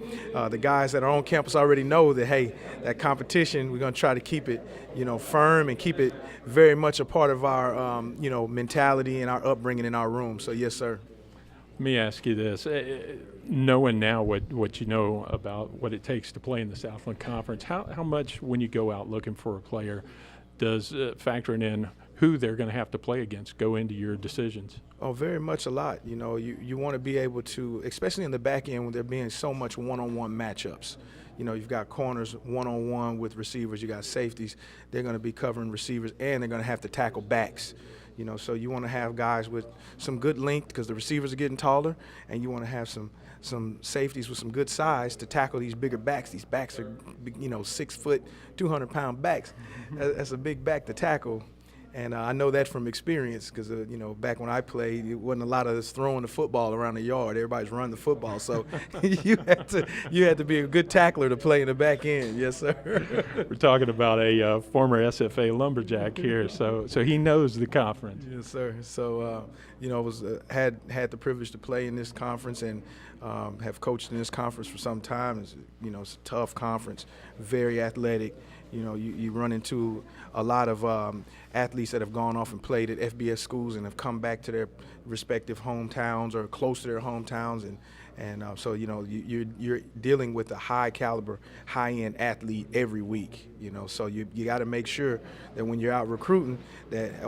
the guys that are on campus already know that, hey, that competition, we're going to try to keep it, firm and keep it very much a part of our, mentality and our upbringing in our room. So, yes, sir. Let me ask you this. Knowing now what you know about what it takes to play in the Southland Conference, how much, when you go out looking for a player, does factoring in who they're going to have to play against go into your decisions? Oh, very much a lot. You want to be able to, especially in the back end when there being so much one-on-one matchups. You've got corners one-on-one with receivers. You got safeties. They're going to be covering receivers, and they're going to have to tackle backs. So you want to have guys with some good length because the receivers are getting taller, and you want to have some safeties with some good size to tackle these bigger backs. These backs are, 6 foot, 200-pound backs. That's a big back to tackle. And I know that from experience because, back when I played, it wasn't a lot of us throwing the football around the yard. Everybody's running the football. So you had to be a good tackler to play in the back end. Yes, sir. We're talking about a former SFA lumberjack here, so he knows the conference. Yes, sir. So, had the privilege to play in this conference and have coached in this conference for some time. It's a tough conference, very athletic. You run into a lot of athletes that have gone off and played at FBS schools and have come back to their respective hometowns or close to their hometowns, so you're dealing with a high caliber, high end athlete every week. So you got to make sure that when you're out recruiting, that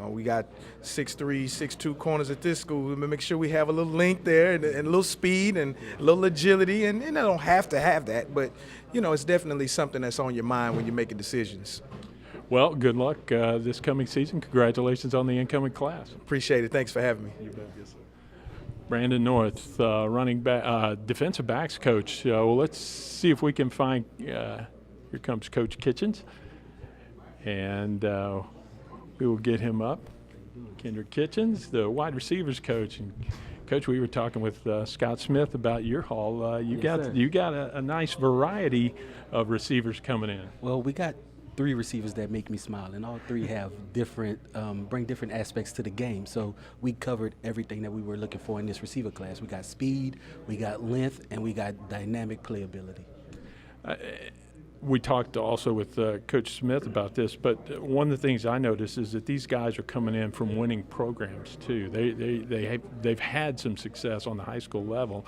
we got 6'3", 6'2" corners at this school. We make sure we have a little length there and a little speed and a little agility, and I don't have to have that, but it's definitely something that's on your mind when you're making decisions. Well, good luck this coming season. Congratulations on the incoming class. Appreciate it. Thanks for having me. You bet. Yes, sir. Brandon North, running back, defensive backs coach. Well, let's see if we can find. Here comes Coach Kitchens, and we will get him up. Kendrick Kitchens, the wide receivers coach. And Coach, we were talking with Scott Smith about your haul. You got a nice variety of receivers coming in. Well, we got 3 receivers that make me smile, and all 3 have bring different aspects to the game. So we covered everything that we were looking for in this receiver class. We got speed, we got length, and we got dynamic playability. We talked also with Coach Smith about this, but one of the things I noticed is that these guys are coming in from winning programs too. They've had some success on the high school level,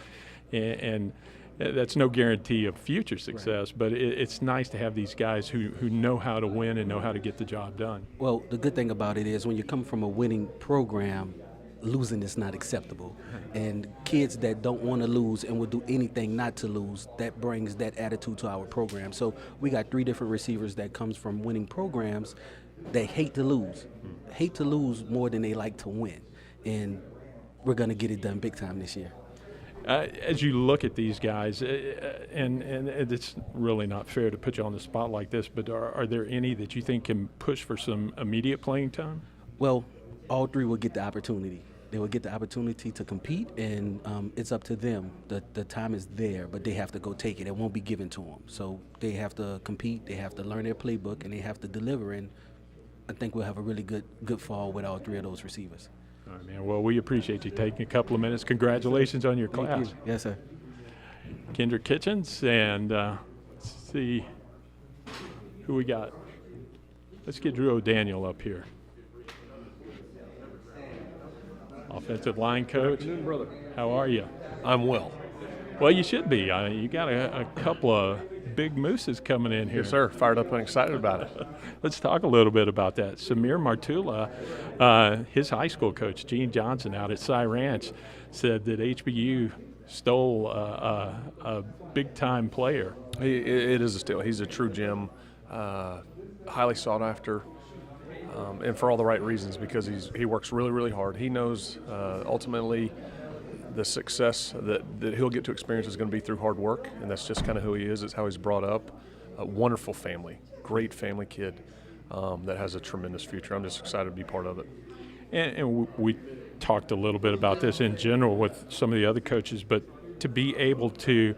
and that's no guarantee of future success, right. But it's nice to have these guys who know how to win and know how to get the job done. Well, the good thing about it is when you come from a winning program, losing is not acceptable. And kids that don't want to lose and will do anything not to lose, that brings that attitude to our program. So we got 3 different receivers that comes from winning programs that hate to lose more than they like to win. And we're going to get it done big time this year. As you look at these guys, and it's really not fair to put you on the spot like this, but are there any that you think can push for some immediate playing time? Well, all 3 will get the opportunity. They will get the opportunity to compete, and it's up to them. The time is there, but they have to go take it. It won't be given to them. So they have to compete, they have to learn their playbook, and they have to deliver. And I think we'll have a really good fall with all 3 of those receivers. All right, man. Well, we appreciate you taking a couple of minutes. Congratulations on your class. Thank you. Yes, sir. Kendrick Kitchens, and let's see who we got. Let's get Drew O'Daniel up here. Offensive line coach. Good afternoon, brother. How are you? I'm well. Well, you should be. You got a couple of big mooses coming in here. Yes, sir. Fired up and excited about it. Let's talk a little bit about that. Samir Martula, his high school coach, Gene Johnson, out at Cy Ranch, said that HBU stole a big-time player. It is a steal. He's a true gem, highly sought after. and for all the right reasons, because he works really, really hard. He knows ultimately the success that he'll get to experience is going to be through hard work, and that's just kind of who he is. It's how he's brought up. A wonderful family, great family kid that has a tremendous future. I'm just excited to be part of it. And we talked a little bit about this in general with some of the other coaches, but to be able to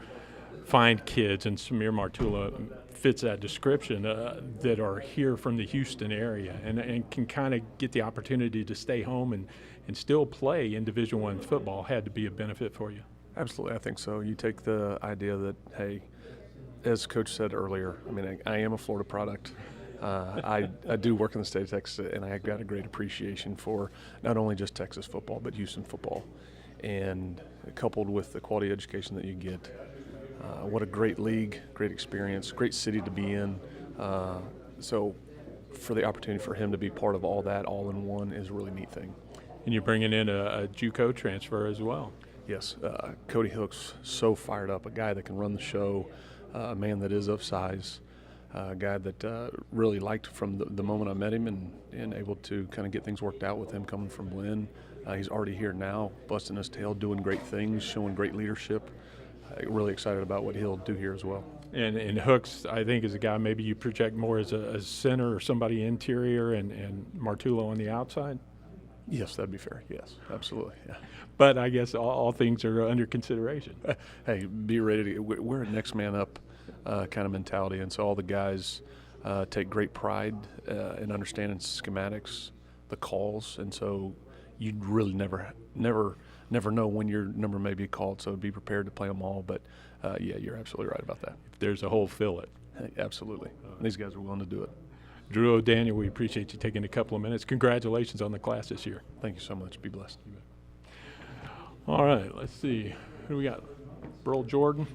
find kids, and Samir Martula fits that description, that are here from the Houston area and can kind of get the opportunity to stay home and still play in Division I football, had to be a benefit for you. Absolutely, I think so. You take the idea that, hey, as Coach said earlier, I mean, I am a Florida product. I do work in the state of Texas, and I got a great appreciation for not only just Texas football, but Houston football. And coupled with the quality education that you get, what a great league, great experience, great city to be in. So for the opportunity for him to be part of all that all in one is a really neat thing. And you're bringing in a JUCO transfer as well. Yes, Cody Hook's so fired up, a guy that can run the show, a man that is of size, a guy that really liked from the moment I met him and able to kind of get things worked out with him coming from Lynn. He's already here now, busting his tail, doing great things, showing great leadership. Really excited about what he'll do here as well. And Hooks, I think, is a guy maybe you project more as a center or somebody interior and Martullo on the outside? Yes, that'd be fair. Yes, absolutely. Yeah. But I guess all things are under consideration. Hey, be ready to. We're a next man up kind of mentality, and so all the guys take great pride in understanding schematics, the calls, and so you really never know when your number may be called. So be prepared to play them all. But yeah, you're absolutely right about that. If there's a hole, fill it. Hey, absolutely. These guys are willing to do it. Drew O'Daniel, we appreciate you taking a couple of minutes. Congratulations on the class this year. Thank you so much. Be blessed. All right, let's see. Who do we got? Burl Jordan,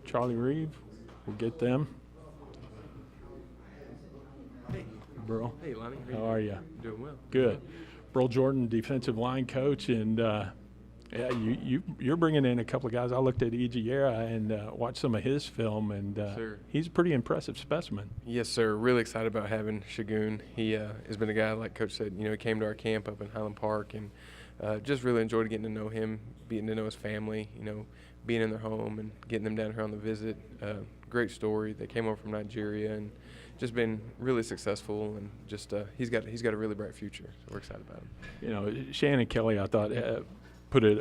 Charlie Reeve. We'll get them. Hey. Burl. Hey, Lonnie. How are you? Doing well. Good. Burl Jordan, defensive line coach, and yeah, you're bringing in a couple of guys. I looked at Igiera and watched some of his film, and he's a pretty impressive specimen. Yes, sir. Really excited about having Shagun. He has been a guy, like Coach said, he came to our camp up in Highland Park, and just really enjoyed getting to know him, getting to know his family, being in their home and getting them down here on the visit. Great story. They came over from Nigeria and just been really successful, and just he's got a really bright future. So we're excited about him. Shannon Kelly, I thought, put it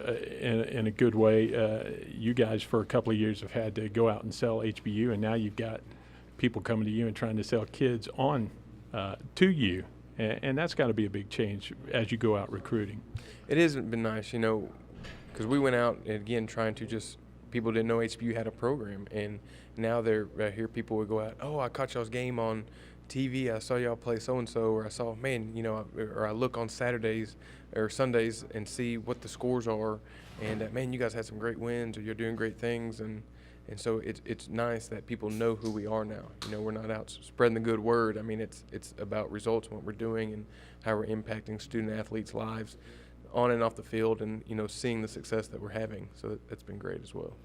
in a good way. You guys, for a couple of years, have had to go out and sell HBU, and now you've got people coming to you and trying to sell kids on to you, and that's got to be a big change as you go out recruiting. It has been nice, because we went out, and again, trying to just – people didn't know HBU had a program, and now they're here. People would go out, oh, I caught y'all's game on TV. I saw y'all play so-and-so, or I saw, man, or I look on Saturdays or Sundays and see what the scores are, and man, you guys had some great wins, or you're doing great things, and so it's nice that people know who we are now. We're not out spreading the good word. I mean, it's about results and what we're doing and how we're impacting student athletes' lives on and off the field, and seeing the success that we're having. So that's been great as well.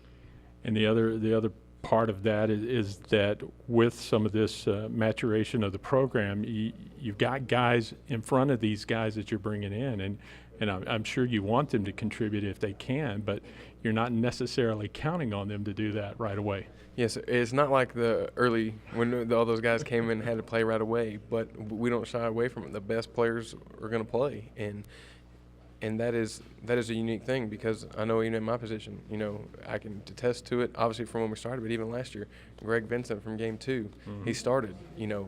And the other part of that is that with some of this maturation of the program, you've got guys in front of these guys that you're bringing in, and I'm sure you want them to contribute if they can, but you're not necessarily counting on them to do that right away. Yes, it's not like the early when all those guys came in and had to play right away, but we don't shy away from it. The best players are going to play, and that is a unique thing, because I know even in my position, I can attest to it, obviously from when we started, but even last year, Greg Vincent from game 2, he started,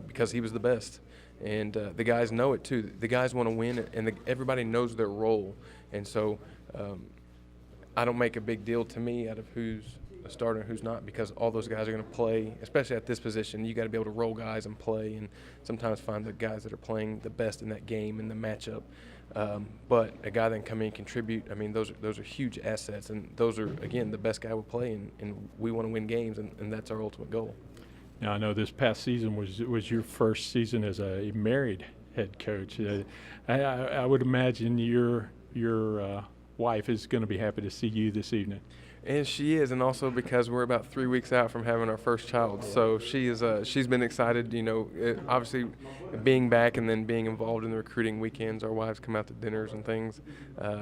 because he was the best. And the guys know it too. The guys want to win, and everybody knows their role. And so I don't make a big deal to me out of who's a starter and who's not, because all those guys are going to play, especially at this position. You got to be able to roll guys and play, and sometimes find the guys that are playing the best in that game and the matchup. But a guy that can come in and contribute, I mean, those are huge assets, and those are, again, the best guy will play, and we want to win games, and that's our ultimate goal. Now, I know this past season was your first season as a married head coach. I would imagine your wife is going to be happy to see you this evening. And she is, and also because we're about 3 weeks out from having our first child, so she is. She's been excited. Obviously, being back and then being involved in the recruiting weekends. Our wives come out to dinners and things,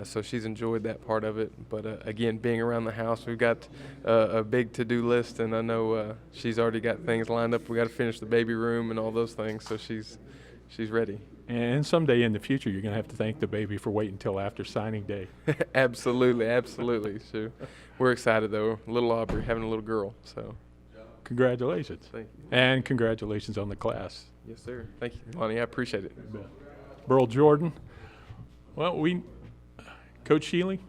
so she's enjoyed that part of it. But again, being around the house, we've got a big to-do list, and I know she's already got things lined up. We got to finish the baby room and all those things, so she's ready. And someday in the future, you're going to have to thank the baby for waiting until after signing day. Absolutely. So we're excited, though. Little Aubrey having a little girl. So congratulations. Thank you. And congratulations on the class. Yes, sir. Thank you, Lonnie. I appreciate it. Burl Jordan. Well, Coach Shealy,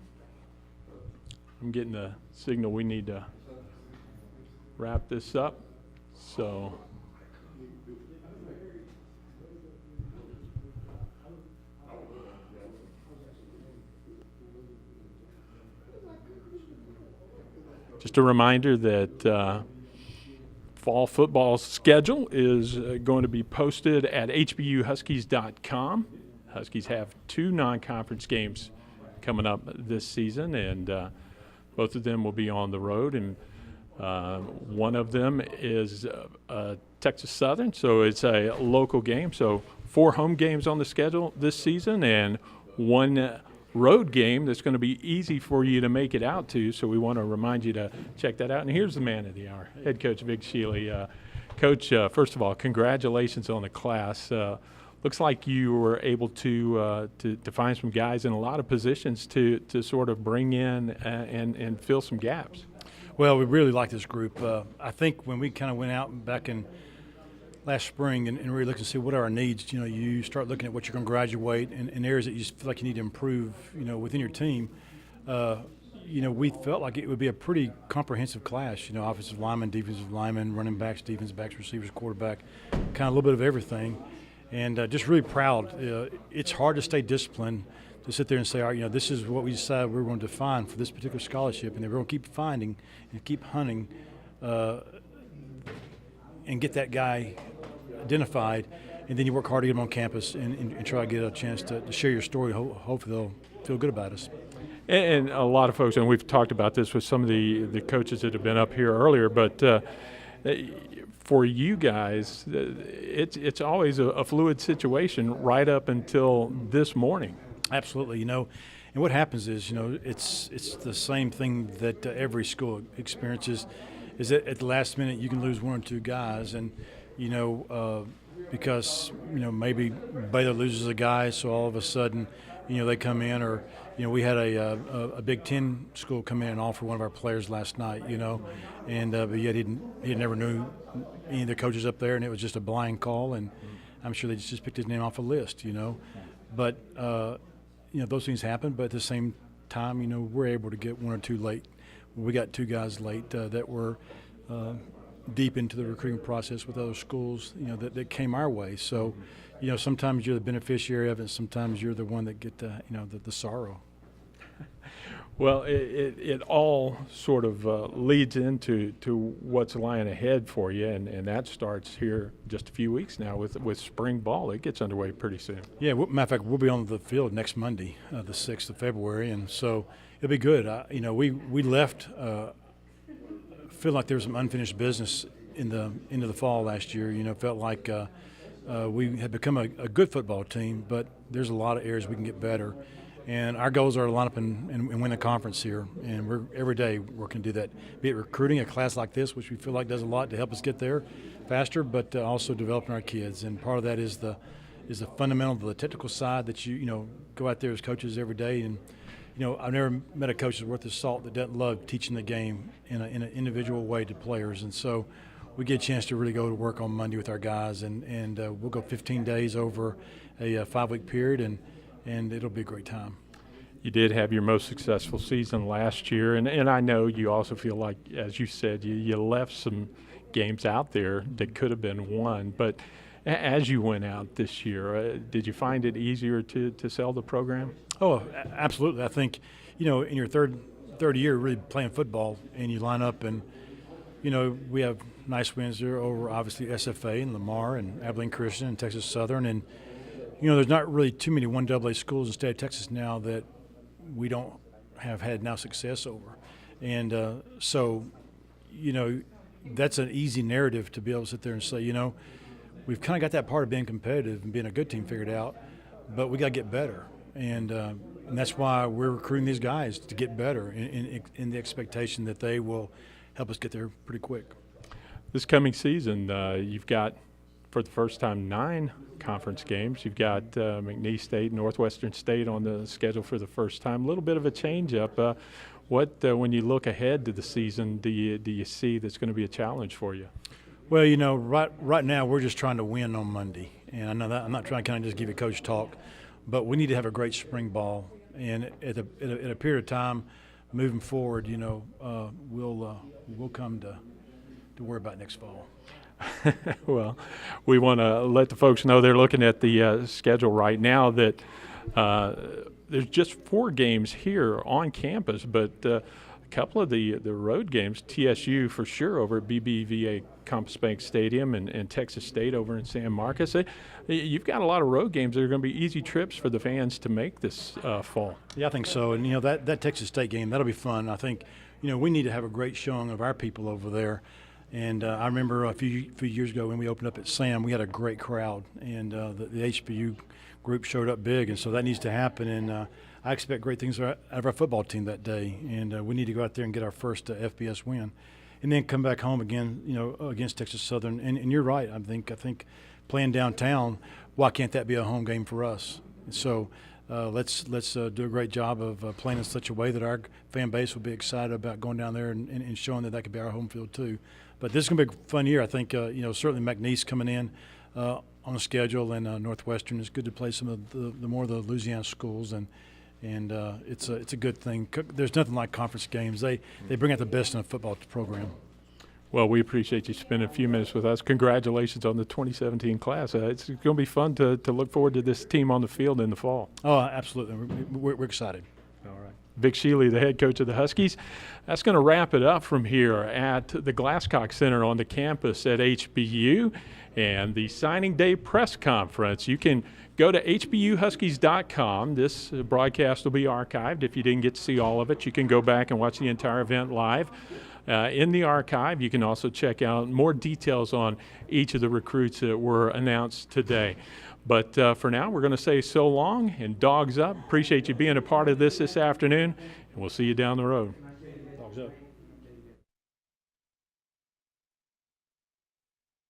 I'm getting the signal we need to wrap this up. So just a reminder that fall football schedule is going to be posted at HBUHuskies.com. Huskies have 2 non-conference games coming up this season, and both of them will be on the road. And one of them is Texas Southern, so it's a local game. So 4 home games on the schedule this season, and 1 road game that's going to be easy for you to make it out to, so we want to remind you to check that out. And here's the man of the hour, head coach Vic Shealy. Coach, first of all, congratulations on the class. Looks like you were able to find some guys in a lot of positions to sort of bring in and fill some gaps. Well, we really like this group. I think when we kind of went out back in last spring and really looked to see what are our needs, you start looking at what you're going to graduate and areas that you feel like you need to improve, within your team. We felt like it would be a pretty comprehensive class, offensive linemen, defensive linemen, running backs, defensive backs, receivers, quarterback, kind of a little bit of everything. And just really proud. It's hard to stay disciplined, to sit there and say, all right, this is what we decided we were going to define for this particular scholarship, and then we're going to keep finding and keep hunting and get that guy identified, and then you work hard to get them on campus and try to get a chance to share your story. Hopefully they'll feel good about us. And a lot of folks, and we've talked about this with some of the coaches that have been up here earlier, but for you guys, it's always a fluid situation right up until this morning. Absolutely, and what happens is, it's the same thing that every school experiences, is that at the last minute you can lose 1 or 2 guys, and because maybe Baylor loses a guy, so all of a sudden they come in, or we had a Big Ten school come in and offer one of our players last night, and but yet he never knew any of the coaches up there, and it was just a blind call, and I'm sure they just picked his name off a list, but those things happen. But at the same time, we're able to get 1 or 2 late. We got 2 guys late that were deep into the recruiting process with other schools, that came our way. So, sometimes you're the beneficiary of it, and sometimes you're the one that get the sorrow. Well, it all sort of leads into what's lying ahead for you, and that starts here just a few weeks now with spring ball. It gets underway pretty soon. Yeah, matter of fact, we'll be on the field next Monday, the 6th of February, and so it'll be good. We left feeling like there was some unfinished business into the fall last year. Felt like we had become a good football team, but there's a lot of areas we can get better. And our goals are to line up and win the conference here, and we're every day working to do that. Be it recruiting a class like this, which we feel like does a lot to help us get there faster, but also developing our kids. And part of that is the fundamental, the technical side that you go out there as coaches every day. And I've never met a coach that's worth his salt that doesn't love teaching the game in an individual way to players. And so we get a chance to really go to work on Monday with our guys, and we'll go 15 days over a 5-week period, and it'll be a great time. You did have your most successful season last year, and I know you also feel like, as you said, you left some games out there that could have been won. But as you went out this year, did you find it easier to sell the program? Oh, absolutely. I think, in your third year really playing football, and you line up and, we have nice wins there over obviously SFA and Lamar and Abilene Christian and Texas Southern. And, there's not really too many 1AA schools in the state of Texas now that we don't have had now success over. And so, you know, that's an easy narrative to be able to sit there and say, you know, we've kind of got that part of being competitive and being a good team figured out, but we got to get better. And that's why we're recruiting these guys to get better in the expectation that they will help us get there pretty quick. This coming season, you've got, for the first time, 9 conference games. You've got McNeese State, Northwestern State on the schedule for the first time. A little bit of a change-up. When you look ahead to the season, do you see that's going to be a challenge for you? Well, you know, right now we're just trying to win on Monday, and I know that I'm not trying to kind of just give you coach talk, but we need to have a great spring ball, and at a period of time, moving forward, you know, we'll come to worry about next fall. Well, we want to let the folks know they're looking at the schedule right now that there's just 4 games here on campus, but a couple of the road games, TSU for sure over at BBVA Compass Bank Stadium and Texas State over in San Marcos. You've got a lot of road games that are going to be easy trips for the fans to make this fall. Yeah, I think so. And, you know, that Texas State game, that'll be fun. I think, you know, we need to have a great showing of our people over there. And I remember a few years ago when we opened up at Sam, we had a great crowd, and the HBU group showed up big, and so that needs to happen. And I expect great things out of our football team that day, and we need to go out there and get our first FBS win, and then come back home again, you know, against Texas Southern. And you're right. I think playing downtown, why can't that be a home game for us? So let's do a great job of playing in such a way that our fan base will be excited about going down there and showing that could be our home field too. But this is going to be a fun year. I think, you know, certainly McNeese coming in on the schedule, and Northwestern is good to play some of the more of the Louisiana schools, and it's a good thing. There's nothing like conference games. They bring out the best in a football program. Well, we appreciate you spending a few minutes with us. Congratulations on the 2017 class. It's going to be fun to look forward to this team on the field in the fall. Oh, absolutely. We're excited. All right. Vic Shealy, the head coach of the Huskies. That's going to wrap it up from here at the Glasscock Center on the campus at HBU and the signing day press conference. You can go to HBUHuskies.com. This broadcast will be archived. If you didn't get to see all of it, you can go back and watch the entire event live. In the archive, you can also check out more details on each of the recruits that were announced today. But for now, we're going to say so long and dogs up. Appreciate you being a part of this afternoon, and we'll see you down the road. Dogs up.